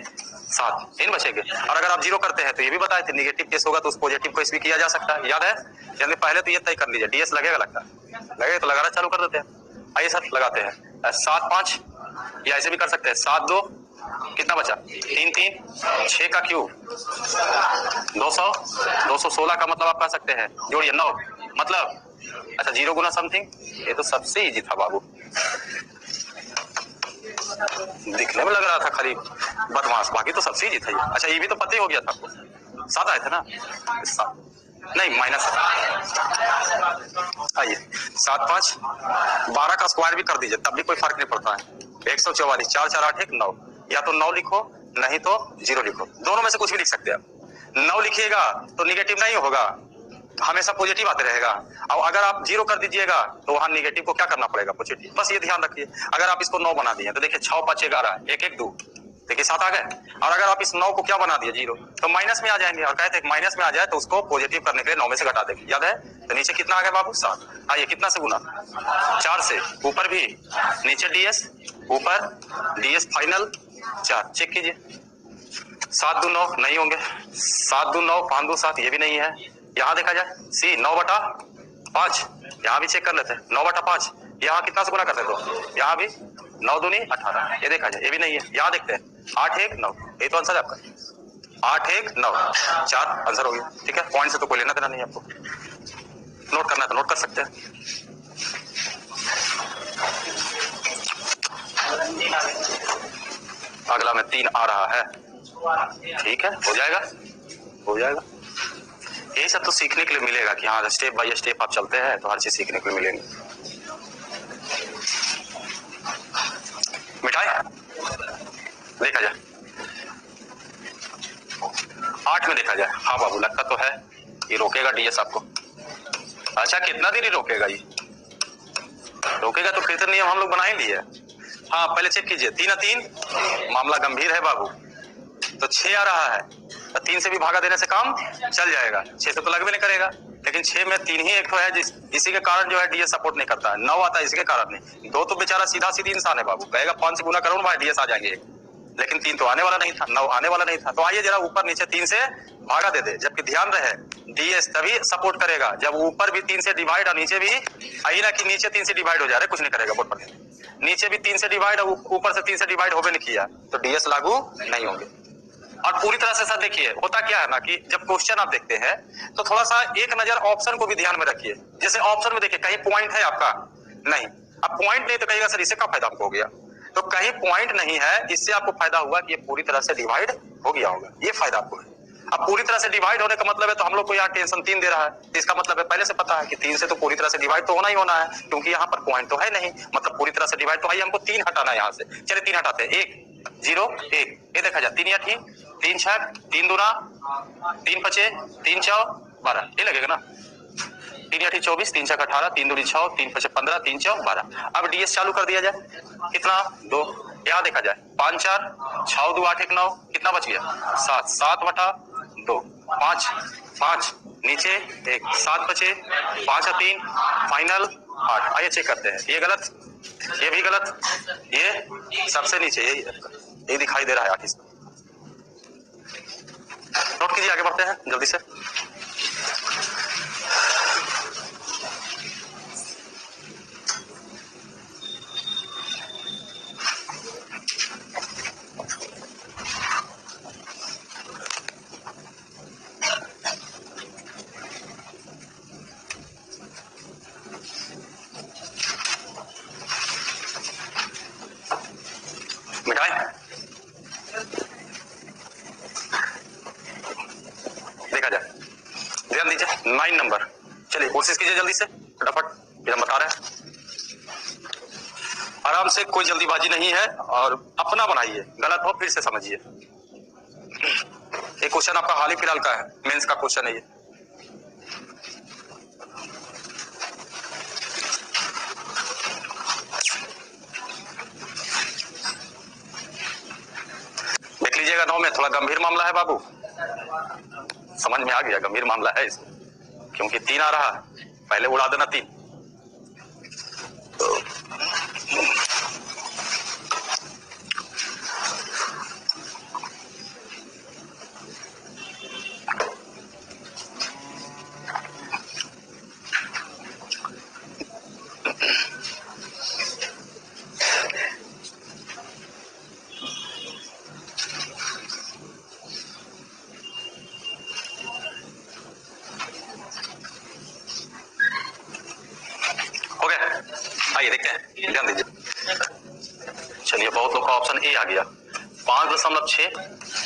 7, 3 बचेंगे। और अगर आप 0 करते हैं तो ये भी बताए थे नेगेटिव केस होगा तो उस पॉजिटिव को इस भी किया जा सकता है, याद है? यानी पहले तो ये तय कर लीजिए डीएस लगेगा, लगता है लगेगा तो लगाना चालू कर देते हैं। आइए सर लगाते हैं 7 5, या ऐसे भी कर सकते हैं 7 2 कितना बचा 3 3, 6 का क्यूब 200, 216 का मतलब आप कह सकते हैं जोड़िए 9 मतलब, अच्छा 0 गुना समथिंग, ये तो सबसे इजी था बाबू, दिखने में लग रहा था खाली बदमाश, बाकी तो सबसे इजी था ये। अच्छा ये भी तो पता ही हो गया था आपको, 7 आए थे ना, 7 नहीं माइनस, आइए 7 5 12 का स्क्वायर भी कर दीजिए तब भी कोई फर्क नहीं पड़ता है, 144 4 4 8 1 9, या तो 9 लिखो नहीं तो 0 लिखो, दोनों में से कुछ भी लिख सकते हैं आप। 9 लिखिएगा तो निगेटिव नहीं होगा, हमेशा पॉजिटिव आते रहेगा, और अगर आप 0 कर दीजिएगा तो वहां निगेटिव को क्या करना पड़ेगा पॉजिटिव, बस ये ध्यान रखिए। अगर आप इसको 9 बना दिए तो देखिए 6 5 11 1 1 2, देखिए 7 आ गए, और अगर आप इस 9 को क्या बना दिए 0 तो माइनस में आ जाएंगे, और कहते हैं माइनस में आ जाए तो उसको पॉजिटिव करने के लिए 9 में से घटा देंगे, याद है? तो नीचे कितना आ गया बाबू 7, आइए कितना से गुना 4 से, ऊपर भी नीचे डीएस, ऊपर डीएस फाइनल 4, चेक कीजिए 7 2 9 नहीं होंगे, 7 2 9 5 2 7 ये भी नहीं है। यहाँ देखा जाए सी 9/5, यहाँ भी चेक कर लेते हैं 9/5, यहाँ कितना से गुना करते तो यहाँ भी 9 दूनी 18, ये देखा जाए ये भी नहीं है। यहाँ देखते हैं 8 1 9, ये तो आंसर है आपका 8 1 9, 4 आंसर हो गया, ठीक है? पॉइंट से तो कोई लेना देना नहीं आपको, नोट करना है तो नोट कर सकते हैं। अगला में 3 आ रहा है, ठीक है हो जाएगा, हो जाएगा। यही सब तो सीखने के लिए मिलेगा कि हाँ स्टेप बाय स्टेप आप चलते हैं तो हर चीज सीखने को मिलेंगे। मिठाई देखा जाए 8 में देखा जाए, हाँ बाबू लगता तो है ये रोकेगा डीएस आपको। अच्छा कितना देर ही रोकेगा ये, रोकेगा तो फिर नियम हम लोग बना ही लिए। हाँ पहले चेक कीजिए 3 3, मामला गंभीर है बाबू, तो 6 आ रहा है, 3 से भी भागा देने से काम चल जाएगा, 6 से तो लगभग नहीं करेगा, लेकिन 6 में 3 ही एक तो है इसी के कारण जो है डीएस सपोर्ट नहीं करता है, 9 आता है इसके कारण नहीं, 2 तो बेचारा सीधा सीधी इंसान है बाबू, कहेगा 5 से गुना करो ना भाई डीएस आ जाएंगे, लेकिन 3 तो आने वाला नहीं था, 9 आने वाला नहीं था। तो आइए जरा ऊपर नीचे 3 से भागा दे दे, जबकि ध्यान रहे डीएस तभी सपोर्ट करेगा जब ऊपर भी 3 से डिवाइड और नीचे भी, आई ना कि नीचे 3 से डिवाइड हो जा रहा है कुछ नहीं करेगा बोर्ड पर, नीचे भी 3 से डिवाइड और ऊपर से 3 से डिवाइड होवे नहीं किया तो डीएस लागू नहीं होंगे। और पूरी तरह से सर देखिए होता क्या है ना कि जब क्वेश्चन आप देखते हैं तो थोड़ा सा एक नजर ऑप्शन को भी ध्यान में रखिए, जैसे ऑप्शन में देखिए कहीं पॉइंट है आपका नहीं, अब पॉइंट नहीं तो कहिएगा सर इससे क्या फायदा आपको हो गया, तो कहीं पॉइंट नहीं है इससे आपको फायदा हुआ कि ये पूरी तरह से डिवाइड हो गया होगा, ये फायदा आपको है। अब पूरी तरह से डिवाइड होने का मतलब है तो हम लोग को यहाँ टेंशन 3 दे रहा है, इसका मतलब है पहले से पता है कि 3 से तो पूरी तरह से डिवाइड तो होना ही होना है, क्योंकि यहाँ पर पॉइंट तो है नहीं, मतलब पूरी तरह से डिवाइड तो है, हमको 3 हटाना है यहाँ से, चलिए 3 हटाते हैं 1 0 1, ये देखा जाए 3 या 3 6 3 दूना 3 5 3 4 12, ये लगेगा ना, 3 8 24 3 6 18 3 दूनी 6 3 5 15 3 4 12। अब डीएस चालू कर दिया जाए कितना 2, यहाँ देखा जाए 5 4 6 2 8 1 9, कितना बच गया 7 7/2 5 5 नीचे 1 7 बचे 5 और 3 फाइनल 8। आइए चेक करते हैं, ये गलत ये भी गलत, ये सबसे नीचे यही दिखाई दे रहा है 8 इसमें, नोट कीजिए आगे बढ़ते हैं जल्दी से। मिठाई देखा जाए ध्यान दीजिए 9 नंबर, चलिए कोशिश कीजिए जल्दी से फटाफट फिर हम बता रहे हैं। आराम से, कोई जल्दीबाजी नहीं है और अपना बनाइए, गलत हो फिर से समझिए। एक क्वेश्चन आपका हाल ही फिलहाल का है, मेंस का क्वेश्चन है ये। देख लीजिएगा, 9 में थोड़ा गंभीर मामला है बाबू, समझ में आ गया गंभीर मामला है इसमें, क्योंकि 3 आ रहा, पहले उड़ा देना 3। आइए देखते हैं, ध्यान दीजिए। चलिए, बहुत लोग का ऑप्शन ए आ गया। 5.6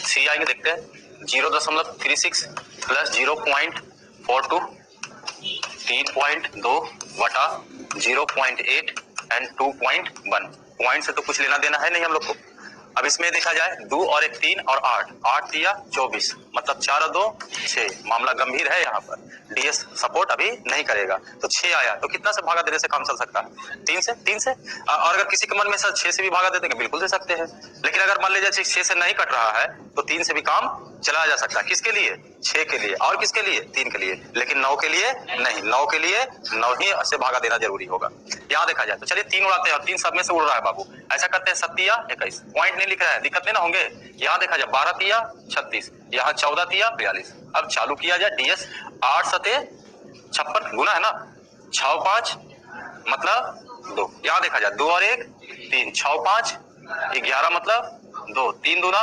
सी आएंगे, देखते हैं। 0.36 प्लस 0.42 3.2 बटा 0.8 एंड 2.1। पॉइंट से तो कुछ लेना देना है नहीं हम लोग को। अब इसमें देखा जाए 2 और 1 3 और 8 दिया 24, मतलब 4 और 2 6। मामला गंभीर है यहाँ पर, डीएस सपोर्ट अभी नहीं करेगा, तो 6 आया तो कितना से भागा देने से काम चल सकता है? 3 से। और अगर किसी के मन में सर 6 से भी भागा दे देंगे, बिल्कुल दे सकते हैं। लेकिन अगर मान लीजिए 6 से नहीं कट रहा है तो 3 से भी काम चलाया जा सकता है। किसके लिए? 6 के लिए। और किसके लिए? 3 के लिए। लेकिन 9 के लिए नहीं, 9 के लिए 9 ही से भागा देना जरूरी होगा। यहाँ देखा जाए तो चलिए 3 उड़ाते हैं और 3 सब में से उड़ रहा है बाबू। ऐसा करते हैं 7 या 21, पॉइंट नहीं लिख रहा है, दिक्कत नहीं ना होंगे। यहाँ देखा जाए 12 तिया 36, यहाँ 14 तिया 42। अब चालू किया जाए डीएस। 8 सते 56 गुना है ना, 6 5 मतलब 2। यहाँ देखा जाए 2 और 1 3, 6 5 11 मतलब 2, 3 दूना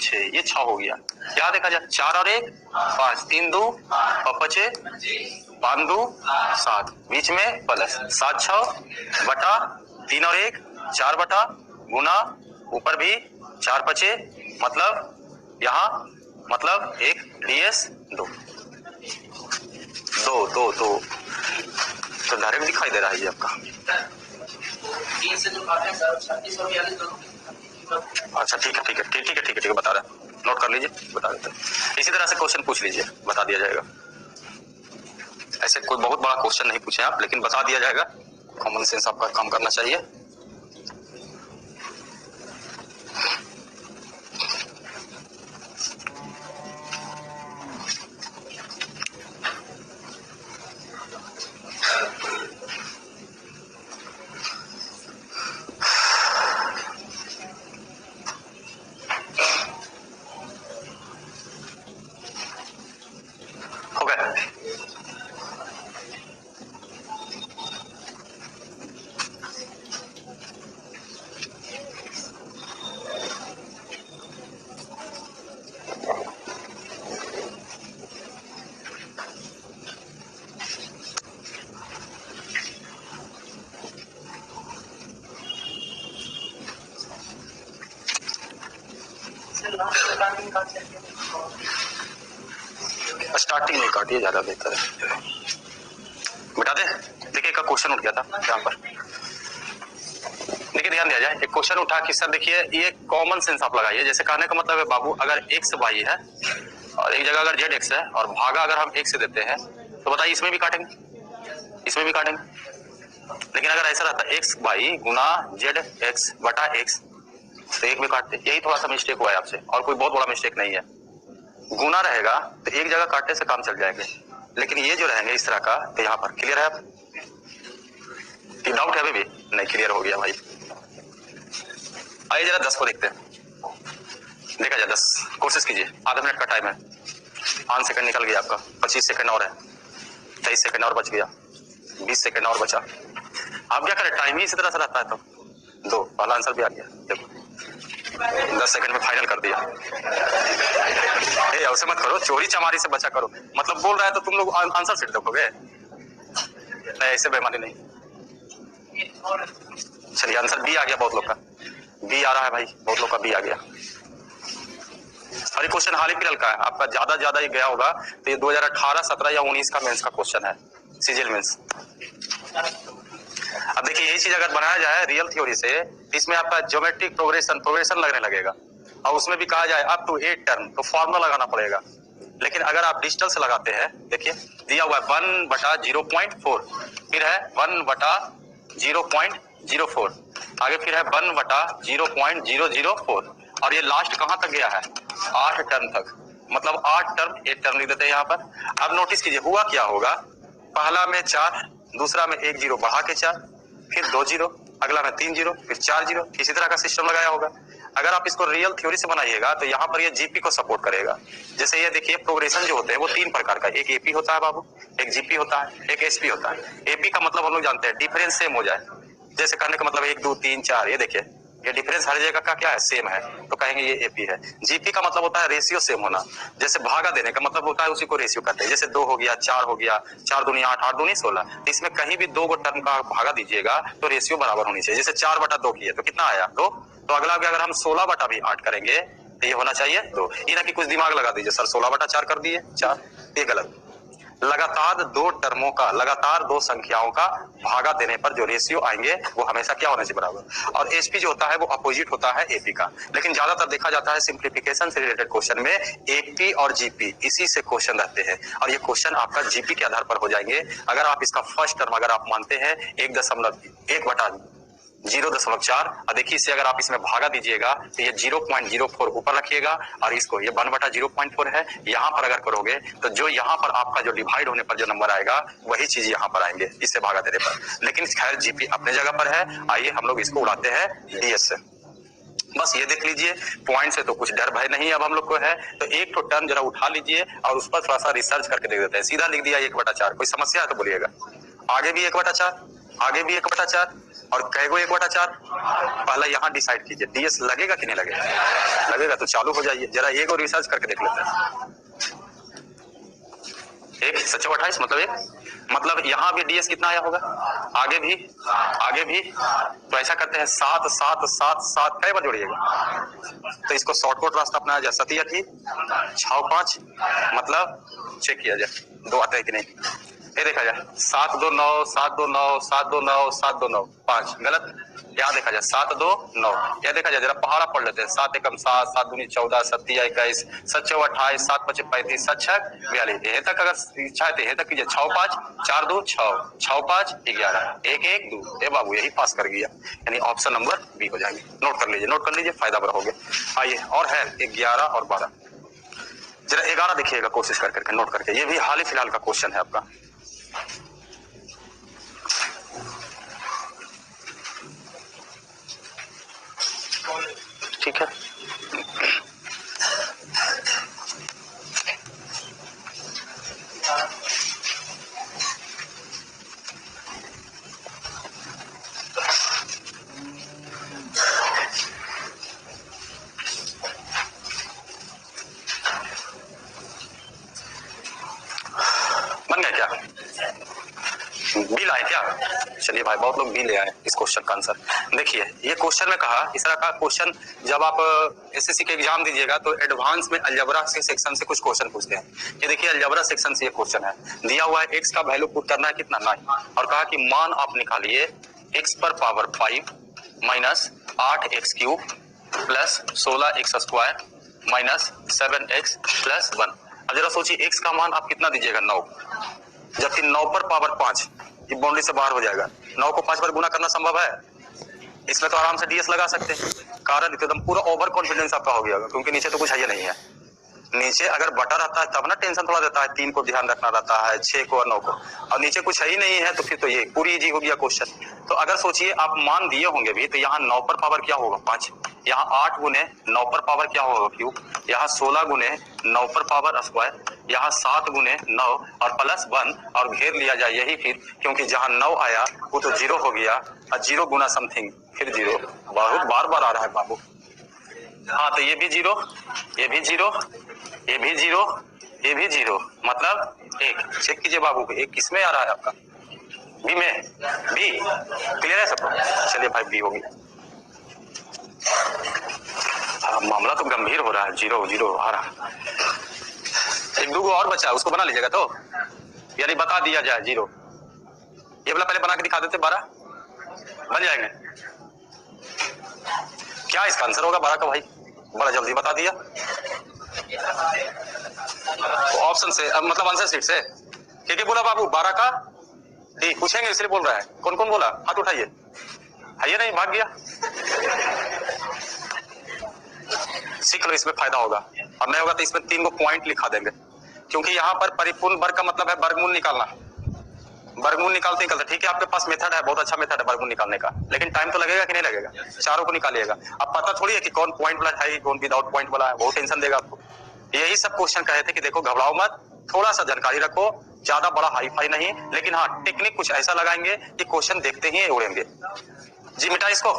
6, ये 6 हो गया। यहाँ देखा जाए 4 और 1 5, 3 2 5 5 2 7, बीच में प्लस 7 6 बटा 3 और 1 4 बटा गुना ऊपर भी 4 5 मतलब यहाँ मतलब 1 डीएस 2 तो डायरेक्ट दिखाई दे रहा है ये आपका। अच्छा ठीक है, बता रहा है, नोट कर लीजिए, बता देते हैं। इसी तरह से क्वेश्चन पूछ लीजिए, बता दिया जाएगा। ऐसे कोई बहुत बड़ा क्वेश्चन नहीं पूछे आप, लेकिन बता दिया जाएगा। कॉमन सेंस आपका काम करना चाहिए। हो गया। स्टार्टिंग में काटिए, ज्यादा बेहतर है। बता दे, देखिए एक क्वेश्चन उठ गया था यहाँ पर, देखिए ध्यान दिया जाए। एक क्वेश्चन उठा कि सर देखिए ये कॉमन सेंस आप लगाइए। जैसे कहने का मतलब है बाबू, अगर x y है और एक जगह अगर z x है और भागा अगर हम 1 से देते हैं तो बताइए इसमें भी काटेंगे, इसमें भी काटेंगे। लेकिन अगर ऐसा रहता x y गुना z x बटा x तो 1 में काटते। यही थोड़ा सा मिस्टेक हुआ है आपसे, और कोई बहुत बड़ा मिस्टेक नहीं है। गुना रहेगा तो एक जगह काटने से काम चल जाएंगे, लेकिन ये जो रहेंगे इस तरह का, तो यहाँ पर क्लियर है आप? डाउट है अभी भी? नहीं, क्लियर हो गया भाई। आइए जरा 10 को देखते हैं। देखा जाए 10, कोशिश कीजिए, आधा मिनट का टाइम है। 5 सेकंड निकल गया आपका, 25 सेकंड और है, 23 सेकंड और बच गया, 20 सेकंड और बचा। आप क्या करें, टाइम ही इसी तरह से रहता है। तो 2 पहला आंसर भी आ गया, देखो 10 सेकंड में फाइनल कर दिया। ऐसे मत करो, चोरी चमारी से बचा करो। मतलब बोल रहा है तो तुम लोग आंसर सीट देखोगे, नहीं ऐसे बेईमानी नहीं। चलिए आंसर बी आ गया, बहुत लोग का बी आ रहा है भाई, बहुत लोग का बी आ गया। और ये क्वेश्चन हाल ही फिलहाल का है आपका, ज्यादा ये गया होगा तो ये 2018 17 या 19 का मेंस का क्वेश्चन है। CGL means. अब देखिए यही चीज अगर बनाया जाए रियल थ्योरी से, इसमें आपका ज्योमेट्रिक प्रोग्रेशन लगने लगेगा, और उसमें भी कहा जाए अप टू 8 टर्म, तो फॉर्मूला लगाना पड़ेगा। लेकिन अगर आप डिजिटल से लगाते हैं, देखिए दिया हुआ है 1/0.4, फिर है 1/0.04, आगे फिर है 1/0.004, और ये लास्ट कहां तक गया है, 8 टर्म तक, मतलब 8 टर्म 8 टर्म लिख देते हैं यहाँ पर। अब नोटिस कीजिए हुआ क्या होगा, पहला में 4, दूसरा में 1 0 बढ़ा के 4, फिर 2 0, अगला में 3 0, फिर 4 0, इसी तरह का सिस्टम लगाया होगा। अगर आप इसको रियल थ्योरी से बनाइएगा तो यहाँ पर ये जीपी को सपोर्ट करेगा। जैसे ये देखिए प्रोग्रेशन जो होते हैं वो 3 प्रकार का, एक एपी होता है बाबू, एक जीपी होता है, एक एसपी होता है। एपी का मतलब हम लोग जानते हैं डिफरेंस सेम हो जाए, जैसे कहने का मतलब 1 2 3 4, ये देखिए ये डिफरेंस हर जगह का क्या है, सेम है, तो कहेंगे ये एपी है। जीपी का मतलब होता है रेशियो सेम होना, जैसे भागा देने का मतलब होता है उसी को रेशियो कहते हैं, जैसे 2 हो गया, 4 हो गया, 4 दूनी 8, 8 दूनी 16, इसमें कहीं भी 2 टर्म का भागा दीजिएगा तो रेशियो बराबर होनी चाहिए। जैसे 4/2 की है तो कितना आया 2, तो अगला भी अगर हम 16/8 करेंगे तो ये होना चाहिए 2। ये ना कि कुछ दिमाग लगा दीजिए सर 16/4 कर दिए 4, ये गलत। लगातार 2 टर्मों का, लगातार 2 संख्याओं का भागा देने पर जो रेशियो आएंगे वो हमेशा क्या होने चाहिए, बराबर। और एसपी जो होता है वो अपोजिट होता है एपी का, लेकिन ज्यादातर देखा जाता है सिंप्लीफिकेशन से रिलेटेड क्वेश्चन में एपी और जीपी इसी से क्वेश्चन रहते हैं, और ये क्वेश्चन आपका जीपी के आधार पर हो जाएंगे। अगर आप इसका फर्स्ट टर्म अगर आप मानते हैं 1.0/4, और देखिए इसे अगर आप इसमें भागा दीजिएगा तो ये 0.04 ऊपर रखिएगा, और इसको ये 1/0.4 है, यहाँ पर अगर करोगे तो जो यहाँ पर आपका जो डिवाइड होने पर जो नंबर आएगा वही चीज यहाँ पर आएंगे इससे भागा देने पर। लेकिन खैर जीपी अपने जगह पर है, आइए हम लोग इसको उड़ाते हैं डीएस से। बस ये देख लीजिए, पॉइंट से तो कुछ डर भय नहीं अब हम लोग को है, तो एक तो टर्म जरा उठा लीजिए और उस पर थोड़ा सा रिसर्च करके देख देते हैं। सीधा लिख दिया 1/4, कोई समस्या है तो बोलिएगा। आगे भी 1/4, आगे भी 1/4, और कैगो 1/4, पहला यहाँ डिसाइड कीजिए डीएस लगेगा कि नहीं लगेगा, लगेगा तो चालू हो जाइए, जरा एक और रिसर्च करके देख लेते हैं। 1 7 28 मतलब 1, मतलब यहाँ भी डीएस कितना आया होगा, आगे भी, तो ऐसा करते हैं 7 7 7 7, कई बार जोड़िएगा, तो इसको शॉर्टकट रास्ता अपनाया जाए, 7 8 6 5, मतलब चेक किया जाए 2 आते हैं कि नहीं, ये देखा जाए 7 2 9 7 2 9 7 2 9 7 2 9 5, गलत। यहाँ देखा जाए 7 2 9, क्या देखा जाए, जरा पहाड़ा पढ़ लेते हैं, 7 1 7, 7 दूनी 14, 7 3 21, 7 4 28, 7 5 35, 7 6 42, यहीं तक अगर इच्छा है तो यहीं तक कीजिए, 6 5 4 2 6, 6 5 11, 1 1 2, ए बाबू यही पास कर गया, यानी ऑप्शन नंबर बी हो जाएंगे। नोट कर लीजिए, फायदा बड़ा हो गया। आइए और है 11 और 12, जरा 11 देखिएगा कोशिश करके नोट करके, ये भी हाल ही फिलहाल का क्वेश्चन है आपका। ठीक है, बन गया क्या, बी लाए क्या, चलिए भाई बहुत लोग बी ले आए इस क्वेश्चन का आंसर। देखिए ये क्वेश्चन में कहा, इस तरह का क्वेश्चन जब आप एसएससी के एग्जाम दीजिएगा तो एडवांस में अलजेब्रा से सेक्शन से कुछ क्वेश्चन पूछते हैं। ये देखिए अलजेब्रा सेक्शन से ये क्वेश्चन है, दिया हुआ है x का वैल्यू पुट करना है कितना 9, और कहा कि मान आप निकालिए x पर power 5 minus 8x³ plus 16x² minus 7x plus 1। अब जरा सोचिए x का मान आप कितना दीजिएगा 9, जबकि 9 पर पावर 5 ये बाउंड्री से बाहर हो जाएगा, 9 को 5 पर गुना करना संभव है, इसमें तो आराम से डीएस लगा सकते हैं। कारण एकदम पूरा ओवर कॉन्फिडेंस आपका हो गया, क्योंकि नीचे तो कुछ है नहीं है, नीचे अगर बटा रहता है तब ना टेंशन थोड़ा देता है, 3 को ध्यान रखना रहता है, 6 को और 9 को, और नीचे कुछ है ही नहीं है तो फिर तो ये पूरी इजी हो गया क्वेश्चन। तो अगर सोचिए आप मान दिए होंगे भी तो यहाँ 9 पर पावर क्या होगा 5, यहाँ 8 गुने 9 पर पावर क्या होगा क्यूब, यहाँ 16 गुने 9 पर पावर स्क्वायर, यहाँ 7 गुने 9 और प्लस 1, और घेर लिया जाए यही फिर, क्योंकि जहाँ 9 आया वो तो 0 हो गया, और 0 गुना समथिंग फिर 0, बहुत बार आ रहा है बाबू। हाँ तो ये भी 0, ये भी 0, ये भी 0, ये भी 0, मतलब 1। चेक कीजिए बाबू, एक किसमें आ रहा है आपका, बी में, बी क्लियर है सबको। चलिए भाई बी होगी, मामला तो गंभीर हो रहा है, 0 0 आ रहा। 1 2 को और बचा है, उसको बना लीजिएगा तो, यानी बता दिया जाए 0, ये वाला पहले बना के दिखा देते, 12 बन जाएंगे। क्या इसका आंसर होगा 12 का भाई? बड़ा जल्दी बता दिया। तो ऑप्शन से मतलब आंसर सीट से क्या बोला बाबू? 12 का डी पूछेंगे इसलिए बोल रहा है। कौन कौन बोला? हाथ उठाइए। है ये नहीं? भाग गया। सीख लो, इसमें फायदा होगा। और नहीं होगा तो इसमें 3 को पॉइंट लिखा देंगे, क्योंकि यहाँ पर परिपूर्ण वर्ग का मतलब है वर्गमूल निकालना। वर्गमूल निकालते निकालते ठीक है, आपके पास मेथड है, बहुत अच्छा मेथड है वर्गमूल निकालने का, लेकिन टाइम तो लगेगा कि नहीं लगेगा? चारों को निकालिएगा। अब पता थोड़ी है कि कौन पॉइंट वाला है कौन विदाउट पॉइंट वाला है, बहुत टेंशन देगा आपको। यही सब क्वेश्चन कहे थे कि देखो घबराओ मत, थोड़ा सा जानकारी रखो, ज्यादा बड़ा हाई फाई नहीं, लेकिन हाँ टेक्निक कुछ ऐसा लगाएंगे कि क्वेश्चन देखते ही उड़ेंगे। जी मिटा इसको,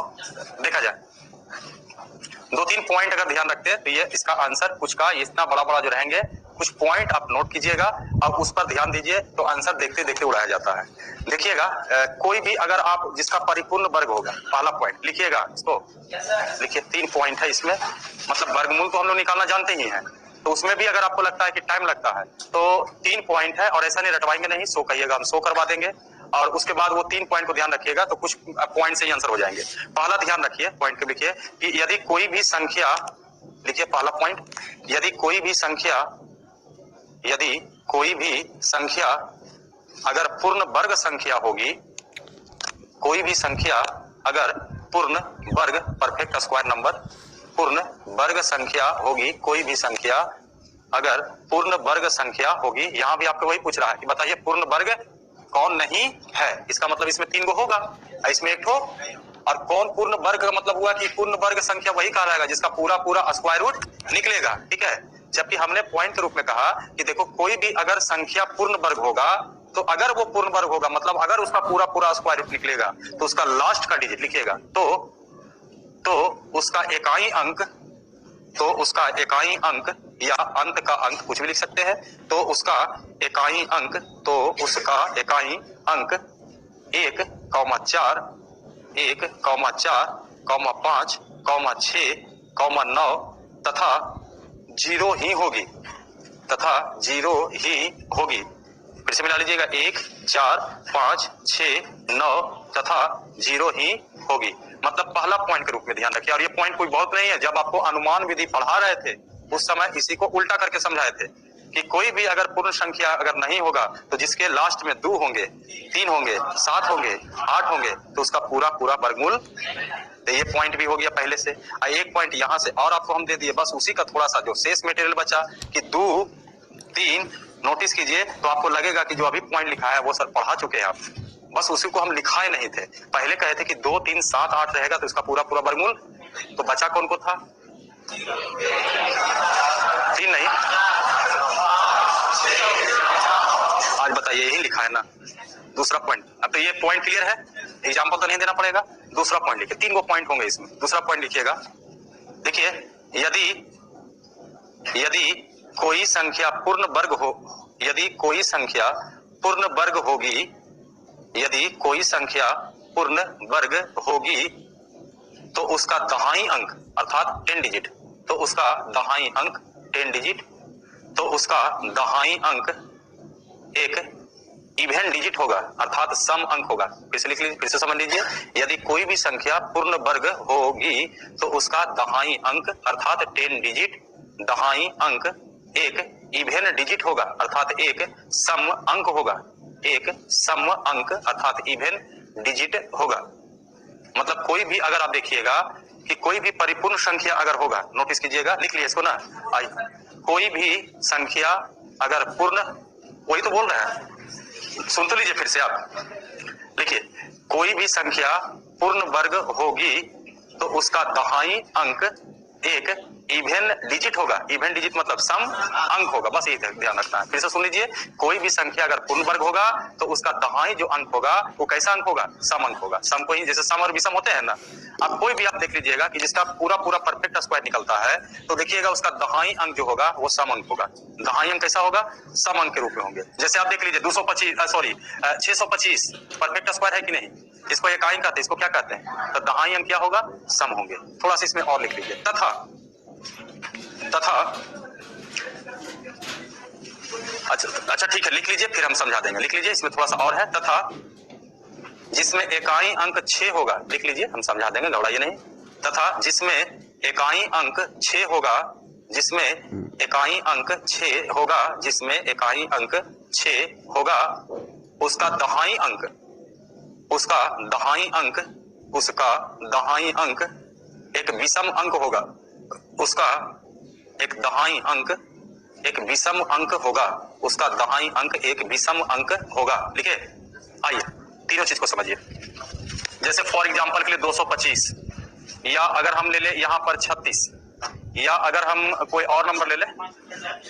देखा जाए। 2-3 पॉइंट अगर ध्यान रखते हैं तो ये इसका आंसर कुछ का इतना बड़ा बड़ा जो रहेंगे, कुछ पॉइंट आप नोट कीजिएगा और उस पर ध्यान दीजिए, तो आंसर देखते देखते उड़ाया जाता है। देखिएगा कोई भी अगर आप जिसका परिपूर्ण वर्ग होगा, पहला पॉइंट लिखिएगा इसको, लिखिए 3 पॉइंट है इसमें। मतलब वर्गमूल तो हम लोग निकालना जानते ही हैं, तो उसमें भी अगर आपको लगता है कि टाइम लगता है तो 3 पॉइंट है, और ऐसा नहीं रटवाएंगे नहीं, शो कहिएगा, हम शो करवा देंगे। और उसके बाद वो 3 पॉइंट को ध्यान रखिएगा तो कुछ पॉइंट से ही आंसर हो जाएंगे। पहला ध्यान रखिए, पॉइंट को लिखिए कि यदि कोई भी संख्या, लिखिए पहला पॉइंट, यदि कोई भी संख्या अगर पूर्ण वर्ग संख्या होगी, कोई भी संख्या अगर पूर्ण वर्ग, परफेक्ट स्क्वायर नंबर, पूर्ण वर्ग संख्या होगी, कोई भी संख्या अगर पूर्ण वर्ग संख्या होगी। यहां भी आपको वही पूछ रहा है कि बताइए पूर्ण वर्ग कौन नहीं है, इसका मतलब इसमें 3 गो होगा, इसमें 1 ठो। और कौन पूर्ण वर्ग का मतलब हुआ कि पूर्ण वर्ग संख्या वही कहा जाएगा जिसका पूरा पूरा स्क्वायर रूट निकलेगा, ठीक है। जबकि हमने पॉइंट के रूप में कहा कि देखो कोई भी अगर संख्या पूर्ण वर्ग होगा, तो अगर वो पूर्ण वर्ग होगा मतलब अगर उसका पूरा पूरा स्क्वायर रूट निकलेगा तो उसका लास्ट का डिजिट लिखिएगा, तो उसका इकाई अंक, तो उसका इकाई अंक या अंत का अंक कुछ भी लिख सकते हैं, तो उसका इकाई अंक, तो उसका इकाई अंक 1, 4, 1, 4, 5, 6, 9 तथा 0 ही होगी, फिर से मिला लीजिएगा, 1, 4, 5, 6, 9 तथा 0 ही होगी। मतलब पहला पॉइंट के रूप में ध्यान रखिए। और ये पॉइंट कोई बहुत नहीं है, जब आपको अनुमान विधि पढ़ा रहे थे उस समय इसी को उल्टा करके समझाए थे कि कोई भी अगर पूर्ण संख्या अगर नहीं होगा तो जिसके लास्ट में 2 होंगे, 3 होंगे, 7 होंगे, 8 होंगे, तो उसका पूरा पूरा वर्गमूल। तो ये पॉइंट भी हो गया पहले से। एक पॉइंट यहाँ से और आपको हम दे दिए, बस उसी का थोड़ा सा जो शेष मटेरियल बचा कि 2, 3 नोटिस कीजिए, तो आपको लगेगा कि जो अभी पॉइंट लिखा है वो सर पढ़ा चुके हैं आप, बस उसी को हम लिखाए नहीं थे। पहले कहे थे कि 2, 3, 7, 8 रहेगा तो इसका पूरा पूरा वर्गमूल। तो बचा कौन को था? 3 नहीं, आज बताइए, यही लिखा है ना दूसरा पॉइंट। अब तो ये पॉइंट क्लियर है, एग्जाम्पल तो नहीं देना पड़ेगा। दूसरा पॉइंट लिखिए, 3 गो पॉइंट होंगे इसमें। दूसरा पॉइंट लिखिएगा, देखिए यदि कोई संख्या पूर्ण वर्ग हो, यदि कोई संख्या पूर्ण वर्ग होगी, यदि कोई संख्या पूर्ण वर्ग होगी तो उसका दहाई अंक अर्थात 10 डिजिट, तो उसका दहाई अंक 10 डिजिट, तो उसका दहाई अंक एक इवन डिजिट होगा अर्थात सम अंक होगा। फिर से लिख लीजिए, फिर से समझ लीजिए, यदि कोई भी संख्या पूर्ण वर्ग होगी तो उसका दहाई अंक अर्थात 10 डिजिट, दहाई अंक एक इवन डिजिट होगा अर्थात एक सम अंक होगा, एक सम अंक अर्थात इवन डिजिट होगा। मतलब कोई भी अगर आप देखिएगा कि कोई भी परिपूर्ण संख्या अगर होगा, नोटिस कीजिएगा, लिख लीजिए इसको ना, कोई भी संख्या अगर पूर्ण, वही तो बोल रहे हैं, सुन तो लीजिए फिर से आप लिखिए, कोई भी संख्या पूर्ण वर्ग होगी तो उसका दहाई अंक एक इवन डिजिट होगा। इवन डिजिट मतलब सम अंक होगा, बस ये ध्यान रखना है। फिर से सुन लीजिए, कोई भी संख्या अगर पूर्ण वर्ग होगा तो उसका दहाई जो अंक होगा वो कैसा अंक होगा? सम अंक होगा। सम को ही जैसे सम और विषम होते हैं ना, अब कोई भी आप देख लीजिएगा कि जिसका पूरा पूरा परफेक्ट स्क्वायर निकलता है तो देखिएगा उसका दहाई अंक जो होगा वो सम अंक होगा। दहाई अंक कैसा होगा? सम अंक के रूप में होंगे। जैसे आप देख लीजिए 625 परफेक्ट स्क्वायर है कि नहीं, इसको इकाई कहते हैं, इसको क्या कहते हैं? तो दहाई अंक क्या होगा? सम होंगे। थोड़ा सा इसमें और लिख लीजिए, तथा अच्छा ठीक है, लिख लीजिए, फिर हम समझा देंगे। लिख लीजिए, इसमें थोड़ा सा और है, तथा जिसमें इकाई अंक 6 होगा, लिख लीजिए हम समझा देंगे, घबराइए नहीं, तथा जिसमें इकाई अंक 6 होगा, जिसमें इकाई अंक 6 होगा, जिसमें इकाई अंक 6 होगा, उसका दहाई अंक, उसका दहाई अंक, उसका दहाई अंक एक विषम अंक होगा, उसका एक दहाई अंक एक विषम अंक होगा, उसका दहाई अंक एक विषम अंक होगा। लिखे, आइए तीनों चीज को समझिए। जैसे फॉर एग्जांपल के लिए 225, या अगर हम ले ले यहां पर 36, या अगर हम कोई और नंबर ले ले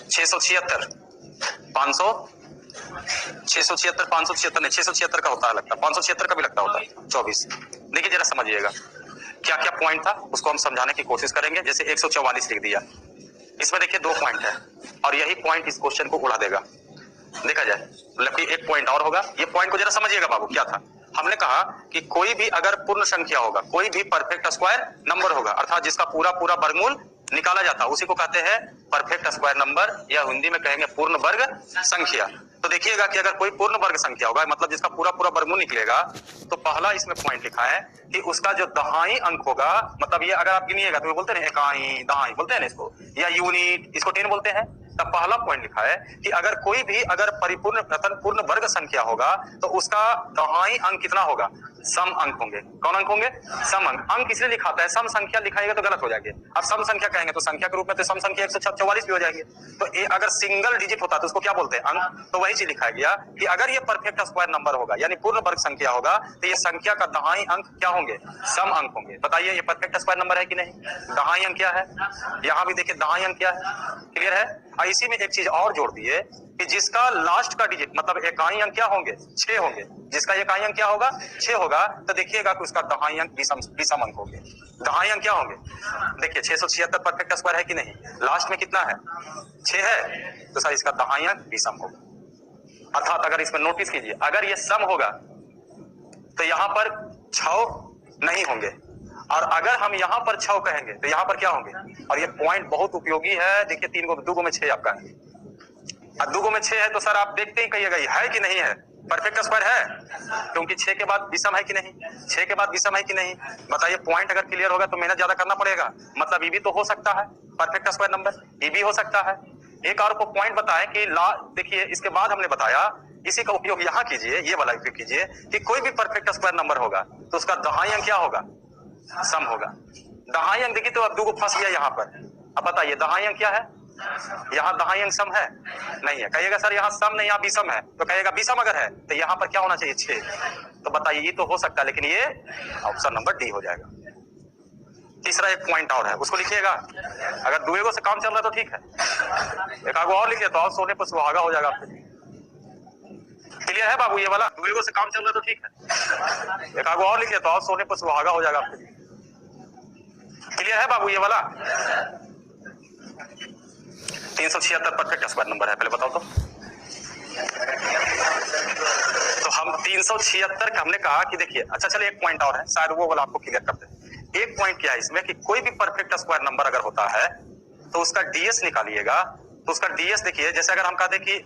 676, 500, 676, 576 नहीं, 676 का होता है लगता है, 576 का भी लगता होता है 24। देखिए जरा समझिएगा क्या क्या पॉइंट था, उसको हम समझाने की कोशिश करेंगे। जैसे 144 लिख दिया, इसमें देखिए 2 पॉइंट है और यही पॉइंट इस क्वेश्चन को उड़ा देगा। देखा जाए मतलब एक पॉइंट और होगा, ये पॉइंट को जरा समझिएगा बाबू। क्या था, हमने कहा कि कोई भी अगर पूर्ण संख्या होगा, कोई भी परफेक्ट स्क्वायर नंबर होगा, अर्थात जिसका पूरा पूरा वर्गमूल निकाला जाता है, उसी को कहते हैं परफेक्ट स्क्वायर नंबर, या हिंदी में कहेंगे पूर्ण वर्ग संख्या। तो देखिएगा कि अगर कोई पूर्ण वर्ग संख्या होगा, मतलब जिसका पूरा पूरा वर्गमूल निकलेगा, तो पहला इसमें पॉइंट लिखा है कि उसका जो दहाई अंक होगा, मतलब ये अगर आप गिनिएगा तो बोलते हैं इकाई, दहाई बोलते हैं ना इसको, या यूनिट, इसको 10 बोलते हैं। तब पहला पॉइंट लिखा है कि अगर कोई भी अगर परिपूर्ण पूर्ण वर्ग संख्या होगा, तो उसका दहाई अंक कितना होगा, सम अंक होंगे। कौन अंक होंगे, सम अंक। अंक इसलिए लिखाता है, सम संख्या लिखाएगा तो गलत हो जाएगी। अब सम संख्या कहेंगे तो संख्या के रूप में तो सम संख्या 144 भी हो जाएगी। तो ये अगर सिंगल डिजिट होता है तो उसको क्या बोलते हैं, अंक। तो वही चीज लिखा गया कि अगर ये परफेक्ट स्क्वायर नंबर होगा, यानी पूर्ण वर्ग संख्या होगा, तो ये संख्या का दहाई अंक क्या होंगे, सम अंक होंगे। बताइए ये परफेक्ट स्क्वायर नंबर है कि नहीं। दहाई अंक क्या है, यहाँ भी देखिए दहाई अंक क्या है, क्लियर है। इसी में एक चीज और जोड़ दिए कि जिसका लास्ट का डिजिट मतलब इकाई अंक क्या होंगे, 6 होंगे। जिसका इकाई अंक क्या होगा, 6 होगा, तो देखिएगा कि उसका दहाई अंक विषम अंक होंगे। दहाई अंक क्या होंगे, देखिए 676 परफेक्ट स्क्वायर है कि नहीं, लास्ट में कितना है, 6 है, तो सर इसका दहाई अंक विषम होगा। अर्थात अगर इसमें नोटिस कीजिए, अगर ये सम होगा तो यहां पर 6 नहीं होंगे, और अगर हम यहां पर 6 कहेंगे तो यहां पर क्या होंगे। और ये पॉइंट बहुत उपयोगी है। देखिए 3 को 2 में 6 आप कहेंगे, और 2 में 6 है तो सर आप देखते ही कहिएगा ये है कि नहीं है, परफेक्ट स्क्वायर है, क्योंकि 6 के बाद विषम है कि नहीं, 6 के बाद विषम है कि नहीं। बताइए पॉइंट अगर क्लियर होगा तो मेहनत ज्यादा करना पड़ेगा। मतलब ये भी तो हो सकता है परफेक्ट स्क्वायर नंबर, ये भी हो सकता है। एक और को पॉइंट बताएं कि देखिए इसके बाद हमने बताया, इसी का उपयोग यहाँ कीजिए, ये वाला उपयोग कीजिए कि कोई भी परफेक्ट स्क्वायर नंबर होगा तो उसका दहाई अंक क्या होगा, सम होगा। दहाई अंक देखिए तो अब 2 को फंस गया यहाँ पर। अब बताइए दहाई अंक क्या है, यहाँ दहाई अंक सम है नहीं है। कहिएगा सर यहाँ सम नहीं यहाँ विषम है, तो कहिएगा विषम अगर है तो यहाँ पर क्या होना चाहिए, 6। तो बताइए ये तो हो सकता है, लेकिन ये ऑप्शन नंबर डी हो जाएगा। तीसरा एक पॉइंट और है, उसको लिखिएगा। अगर दुएगो से काम चल रहा है तो ठीक है, एक आगो और लिखिए तो और सोने पर सुहागा हो जाएगा। क्लियर है बाबू, ये वाला दुएगो से काम चल रहा है तो ठीक है, एक आगो और लिखिए तो और सोने पर सुहागा हो जाएगा। क्लियर है बाबू, ये वाला 376 परफेक्ट स्क्वायर नंबर है, पहले बताओ तो हम 376 का हमने कहा कि देखिए, अच्छा चलिए एक पॉइंट और है, शायद वो वाला आपको क्लियर करते हैं। एक पॉइंट क्या है इसमें कि कोई भी परफेक्ट स्क्वायर नंबर अगर होता है तो उसका डीएस निकालिएगा। तो उसका डीएस देखिए, जैसे अगर हम कहते कि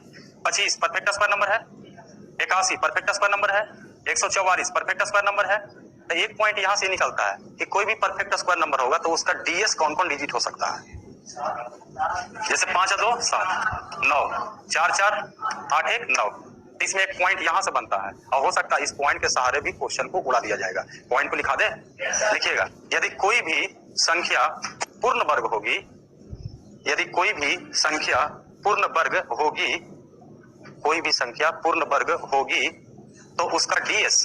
25 परफेक्ट स्क्वायर नंबर है, 81 परफेक्ट स्क्वायर नंबर है, 144 परफेक्ट स्क्वायर नंबर है, तो एक पॉइंट यहां से निकलता है कि कोई भी परफेक्ट स्क्वायर नंबर होगा तो उसका डीएस कौन कौन डिजिट हो सकता है। जैसे 5 2 7 9 4 4 8 1 9, इसमें एक पॉइंट यहां से बनता है, और हो सकता है इस पॉइंट के सहारे भी क्वेश्चन को उड़ा दिया जाएगा। पॉइंट को लिखा दे, लिखिएगा। यदि कोई भी संख्या पूर्ण वर्ग होगी, यदि कोई भी संख्या पूर्ण वर्ग होगी, कोई भी संख्या पूर्ण वर्ग होगी, तो उसका डीएस,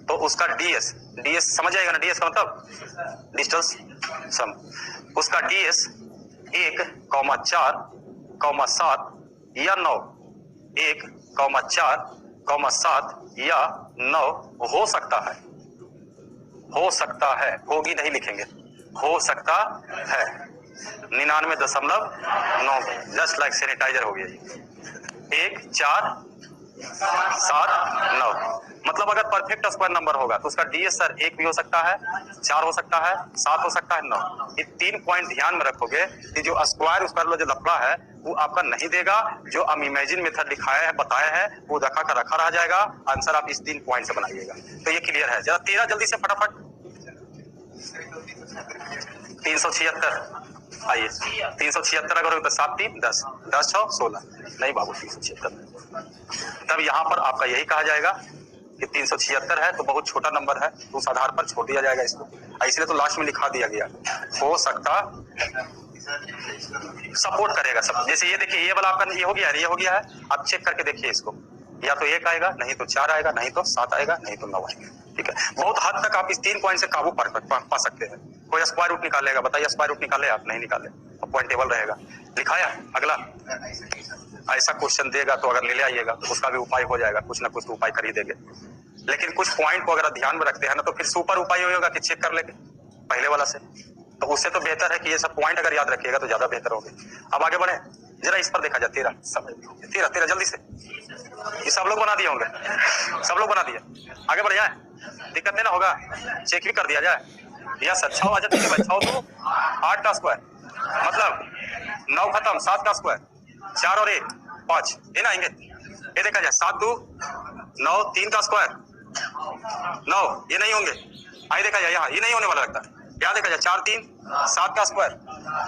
तो उसका डीएस, डीएस समझ आएगा ना, डीएस का मतलब डिस्टेंस सम, उसका डीएस 1, 4, 7 या 9, 1, 4, 7 या 9 हो सकता है, हो सकता है, होगी नहीं लिखेंगे, हो सकता है 99.9, जस्ट लाइक सैनिटाइजर हो गया। 1, 4, 7, 9, मतलब अगर परफेक्ट स्क्वायर नंबर होगा तो उसका डीएस सर 1 भी हो सकता है, 4 हो सकता है, 7 हो सकता है, 9। ये 3 पॉइंट ध्यान में रखोगे कि जो स्क्वायर उसका जो लफड़ा है वो आपका नहीं देगा। जो हम इमेजिन मेथड दिखाया है, बताया है, वो रखा का रखा रह जाएगा। आंसर आप इस 3 पॉइंट से बनाइएगा। तो ये क्लियर है। जरा 13 जल्दी से फटाफट। 376 आइए 376 अगर तो 7 3 10 10 6 16 नहीं बाबू 376। तब यहाँ पर आपका यही कहा जाएगा कि 376 है तो बहुत छोटा नंबर है, तो उस आधार पर छोड़ दिया जाएगा इसको। इसलिए तो लास्ट में लिखा दिया गया, हो सकता सपोर्ट करेगा सब। जैसे ये देखिए, ये वाला आपका ये हो गया है, ये हो गया है। आप चेक करके देखिए इसको, या तो 1 आएगा, नहीं तो 4 आएगा, नहीं तो 7 आएगा, नहीं तो 9 आएगा। ठीक है, बहुत हद तक आप इस 3 पॉइंट से काबू पा सकते हैं। कोई स्क्वायर रूट निकालेगा, बताइए स्क्वायर रूट निकाले आप? नहीं निकाले, तो पॉइंट टेबल रहेगा। लिखाया अगला ऐसा क्वेश्चन देगा तो अगर ले आइएगा तो उसका भी उपाय हो जाएगा, कुछ ना कुछ तो उपाय कर ही देंगे। लेकिन कुछ पॉइंट को अगर ध्यान में रखते हैं ना तो फिर सुपर उपाय होगा कि चेक कर लेंगे पहले वाला से। तो उससे तो बेहतर है कि ये सब पॉइंट अगर याद रखिएगा तो ज्यादा बेहतर होगा। अब आगे बढ़े, जरा इस पर देखा जाए। 13 जल्दी से। ये सब लोग बना दिए होंगे, सब लोग बना दिए। आगे बढ़ जाए, दिक्कत नहीं ना होगा, चेक भी कर दिया जाए। यस, अच्छा आ जाता है भाई। 6 2 8 का स्क्वायर मतलब 9 खत्म, 7 का स्क्वायर 4 और 1 5, ये ना आएंगे। ये देखा जाए 7 2 9 3 का स्क्वायर 9, ये नहीं होंगे। आइए देखा जाए, यहाँ ये नहीं होने वाला लगता है। यहाँ देखा जाए 4 3 7 का स्क्वायर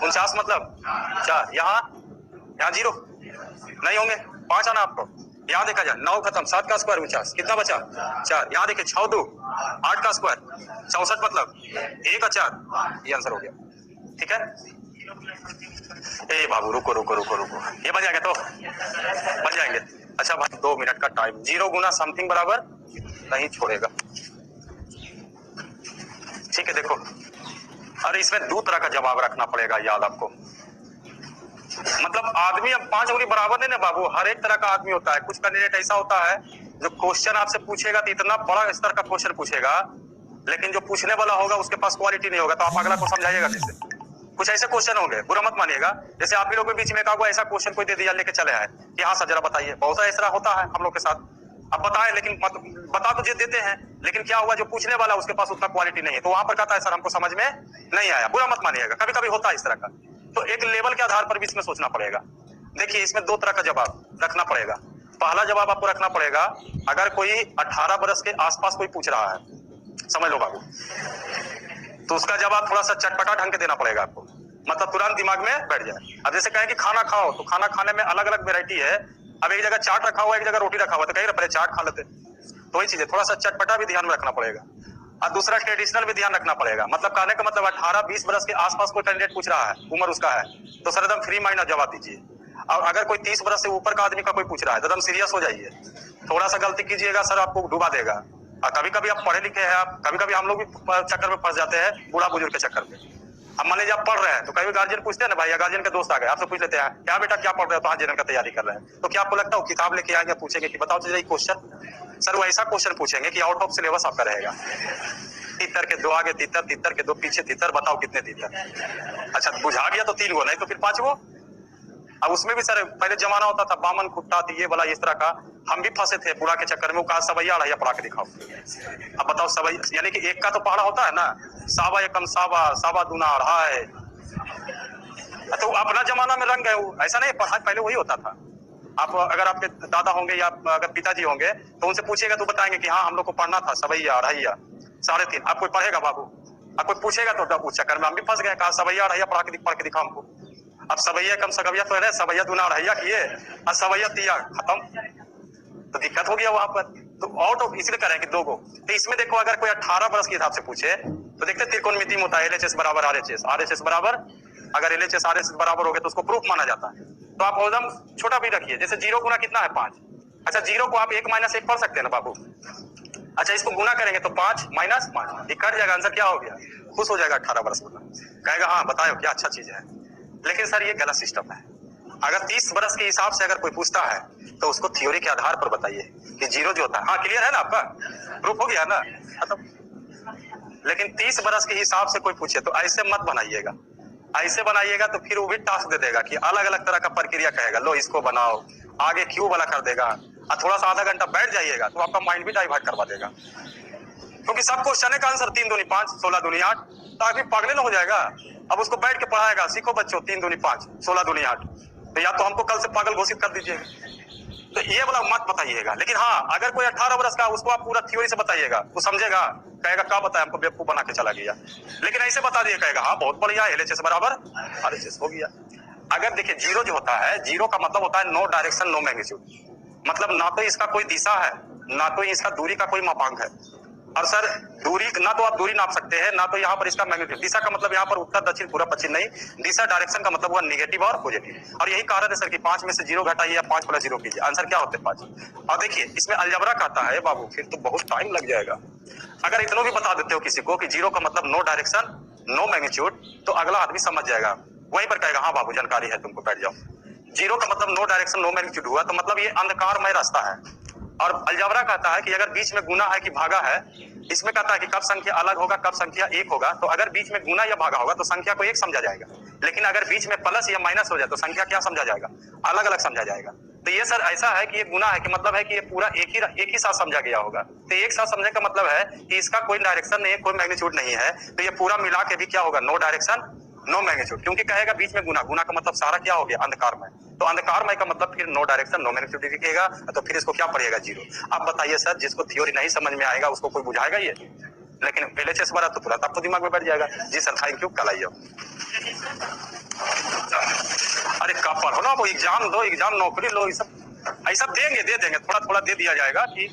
49 मतलब 4, यहाँ 0 नहीं होंगे। 5 आना आपको। यहाँ देखा जाए 9 खत्म, 7 का स्क्वायर 49, कितना बचा 4। यहाँ देखिए 6 2 8 का स्क्वायर 64 मतलब 1 और 4, ये आंसर हो गया। ठीक है, ए बाबू रुको, ये बन जाएंगे तो बन जाएंगे। अच्छा भाई 2 मिनट का टाइम। 0 गुना समथिंग बराबर नहीं छोड़ेगा। ठीक है, देखो, अरे इसमें 2 तरह का जवाब रखना पड़ेगा, याद आपको। मतलब आदमी अब 5 उंगली बराबर नहीं ना बाबू, हर एक तरह का आदमी होता है। कुछ कैंडिडेट ऐसा होता है जो क्वेश्चन आपसे पूछेगा तो इतना बड़ा स्तर का क्वेश्चन पूछेगा, लेकिन जो पूछने वाला होगा उसके पास क्वालिटी नहीं होगा, तो आप अगला को समझाइएगा कैसे? कुछ ऐसे क्वेश्चन होंगे, बुरा मत मानिएगा। जैसे आप ही लोग के बीच में ऐसा क्वेश्चन कोई दे दिया, लेके चले आए कि हाँ सर जरा बताइए। बहुत ऐसा होता है हम लोग के साथ। अब बताए, लेकिन बता तो देते हैं, लेकिन क्या हुआ, जो पूछने वाला उसके पास उतना क्वालिटी नहीं है, तो वहां पर कहता है सर हमको समझ में नहीं आया। बुरा मत मानिएगा, कभी कभी होता है इस तरह का। तो एक लेवल के आधार पर भी इसमें सोचना पड़ेगा। देखिए, इसमें 2 तरह का जवाब रखना पड़ेगा। पहला जवाब आपको रखना पड़ेगा, अगर कोई 18 बरस के आसपास कोई पूछ रहा है, समझ लो बाबू, तो उसका जवाब थोड़ा सा चटपटा ढंग के देना पड़ेगा आपको, मतलब तुरंत दिमाग में बैठ जाए। अब जैसे कहें कि खाना खाओ, तो खाना खाने में अलग अलग वेरायटी है। अब एक जगह चाट रखा हुआ है, एक जगह रोटी रखा हुआ है, तो कहेंगे पहले चाट खा लेते। तो वही चीज है, थोड़ा सा चटपटा भी ध्यान में रखना पड़ेगा, और दूसरा ट्रेडिशनल भी ध्यान रखना पड़ेगा। मतलब कहने का मतलब 18-20 बरस के आसपास कोई कैंडिडेट पूछ रहा है, उम्र उसका है, तो सर एकदम फ्री माइंड जवाब दीजिए। और अगर कोई 30 बरस से ऊपर का आदमी का कोई पूछ रहा है तो एकदम सीरियस हो जाइए। थोड़ा सा गलती कीजिएगा सर आपको डुबा देगा। और कभी कभी आप पढ़े लिखे हैं, आप कभी कभी हम लोग भी चक्कर में फंस जाते हैं, बूढ़ा बुजुर्ग के चक्कर में। अब मान लीजिए आप पढ़ रहे हैं, तो कभी गार्जियन पूछते हैं ना भाई, या गार्जियन के दोस्त आ गए, आपसे पूछ लेते हैं क्या बेटा क्या पढ़ रहे हो, तो हाँ जनरल का तैयारी कर रहे हैं। तो क्या आपको लगता है किताब लेके आएंगे, पूछेंगे कि बताओ तो क्वेश्चन? सर वो ऐसा क्वेश्चन पूछेंगे कि आउट ऑफ सिलेबस आपका रहेगा। तीतर के 2 आगे तीतर, तीतर के 2 पीछे तीतर, बताओ कितने तीतर? अच्छा बुझा गया तो 3 गो, नहीं तो फिर 5 गो। अब उसमें भी सर पहले जमाना होता था बामन खुट्टा ये वाला इस तरह का, हम भी फंसे थे पूरा के चक्कर में। वो कहा सवैया अढ़ैया पढ़ा के दिखाओ। अब बताओ सवैया यानी कि एक का तो पहाड़ा होता है ना, सावा एकम सावा, सावा दूना अढ़ाई। तो अपना जमाना में रंग गए, ऐसा नहीं पढ़ाई पहले वही होता था। आप अगर आपके दादा होंगे या अगर पिताजी होंगे तो उनसे पूछेगा तो बताएंगे कि हाँ हम लोग को पढ़ना था सवैया अढ़ैया 3.5। आप कोई पढ़ेगा बाबू, आप कोई पूछेगा तो उस चक्कर में हम भी फंस गए, कहा सवैया अढ़ैया पढ़ के दिखाओ हमको। अब सवैया कम सगविया तो है, सवैया दूना अढ़ैया किए और सवैया तिया खत्म, तो दिक्कत हो गया वहां पर। तो आउट ऑफ इसलिए करें कि 2 गो। तो इसमें देखो अगर कोई 18 बरस के हिसाब से पूछे तो देखते त्रिकोणमिति में होता है LHS बराबर RHS, RHS बराबर, अगर LHS RHS बराबर हो गए तो उसको प्रूफ माना जाता है। तो आप एकदम छोटा भी रखिए, जैसे 0 गुना कितना है 5। अच्छा 0 को आप 1 - 1 पढ़ सकते हैं ना बाबू। अच्छा इसको गुना करेंगे तो 5 - 5 कट जाएगा, आंसर क्या हो गया? खुश हो जाएगा 18 बरस वाला, कहेगा हाँ बताओ क्या अच्छा चीज है। लेकिन सर ये गलत सिस्टम है। अगर 30 बरस के हिसाब से अगर कोई पूछता है तो उसको थ्योरी के आधार पर बताइए कि 0 जो होता है, हाँ क्लियर है ना आपका, प्रूफ हो गया ना। मतलब लेकिन 30 बरस के हिसाब से कोई पूछे तो ऐसे मत बनाइएगा। ऐसे बनाइएगा तो फिर वो भी टास्क दे देगा कि अलग अलग तरह का प्रक्रिया कहेगा, लो इसको बनाओ, आगे क्यों वाला कर देगा, और थोड़ा सा आधा घंटा बैठ जाइएगा तो आपका माइंड भी डाइवर्ट करवा देगा। क्योंकि सब क्वेश्चन का आंसर 3 दूनी 5, 16 दूनी 8, तो आदमी पागल न हो जाएगा। अब उसको बैठ के पढ़ाएगा, सीखो बच्चों 3 दूनी 5, 16 दूनी 8, तो या तो हमको कल से पागल घोषित कर दीजिएगा, तो ये वाला मत बताइएगा। लेकिन हाँ, अगर कोई 18 वर्ष का, उसको आप पूरा थ्योरी से बताइएगा, वो समझेगा, कहेगा क्या बताया हमको, बेवकूफ बना के चला गया। लेकिन ऐसे बता दिए, कहेगा हाँ बहुत बढ़िया, LHS बराबर RHS हो गया। अगर देखिए जीरो जो होता है, जीरो का मतलब होता है नो डायरेक्शन नो मैग्नीट्यूड, मतलब ना तो इसका कोई दिशा है, ना तो इसका दूरी का कोई मापांक है। और सर दूरी, ना तो आप दूरी नाप सकते हैं, ना तो यहाँ पर इसका मैग्नीट्यूड। दिशा का मतलब यहाँ पर उत्तर दक्षिण पूर्व पश्चिम नहीं, दिशा डायरेक्शन का मतलब हुआ नेगेटिव और पॉजिटिव। और यही कारण है सर कि 5 में से 0 घटाइए या 5 + 0 कीजिए, आंसर क्या होते हैं 5। और देखिए इसमें अलजबरा कहता है बाबू, फिर तो बहुत टाइम लग जाएगा। अगर इतना भी बता देते हो किसी को कि 0 का मतलब नो डायरेक्शन नो मैग्नीट्यूड, तो अगला आदमी समझ जाएगा, वहीं पर कहेगा हाँ बाबू जानकारी है तुमको, बैठ जाओ। 0 का मतलब नो डायरेक्शन नो मैग्नीट्यूड हुआ, तो मतलब ये अंधकारमय रास्ता है। और अलजबरा कहता है कि अगर बीच में गुना है कि भागा है, इसमें कहता है कि कब संख्या अलग होगा, कब संख्या एक होगा। तो अगर बीच में गुना या भागा होगा तो संख्या को एक समझा जाएगा, लेकिन अगर बीच में प्लस या माइनस हो जाए तो संख्या क्या समझा जाएगा, अलग अलग समझा जाएगा। तो ये सर ऐसा है कि ये गुना है कि मतलब है कि ये पूरा एक ही साथ समझा गया होगा। तो एक साथ समझने का मतलब है कि इसका कोई डायरेक्शन नहीं है, कोई मैग्नीट्यूड नहीं है, तो ये पूरा मिला के भी क्या होगा, नो डायरेक्शन नो मैग्नीट्यूड। क्योंकि कहेगा बीच में गुना, गुना का मतलब सारा क्या हो गया, अंधकारमय। तो अंधकारमय का मतलब फिर नो डायरेक्शन नो मैग्नीट्यूड दिखेगा, तो फिर इसको क्या पड़ेगा, 0। अब बताइए सर, जिसको थ्योरी नहीं समझ में आएगा उसको कोई बुझाएगा ये, लेकिन LHS बड़ा तो तुरंत आपको दिमाग में बैठ जाएगा। जी सर, थैंक यू, कल आइए। अरे कब पढ़ो ना, वो एग्जाम दो, एग्जाम नौकरी लो, ये सब ऐसा देंगे, दे देंगे, थोड़ा थोड़ा दे दिया जाएगा कि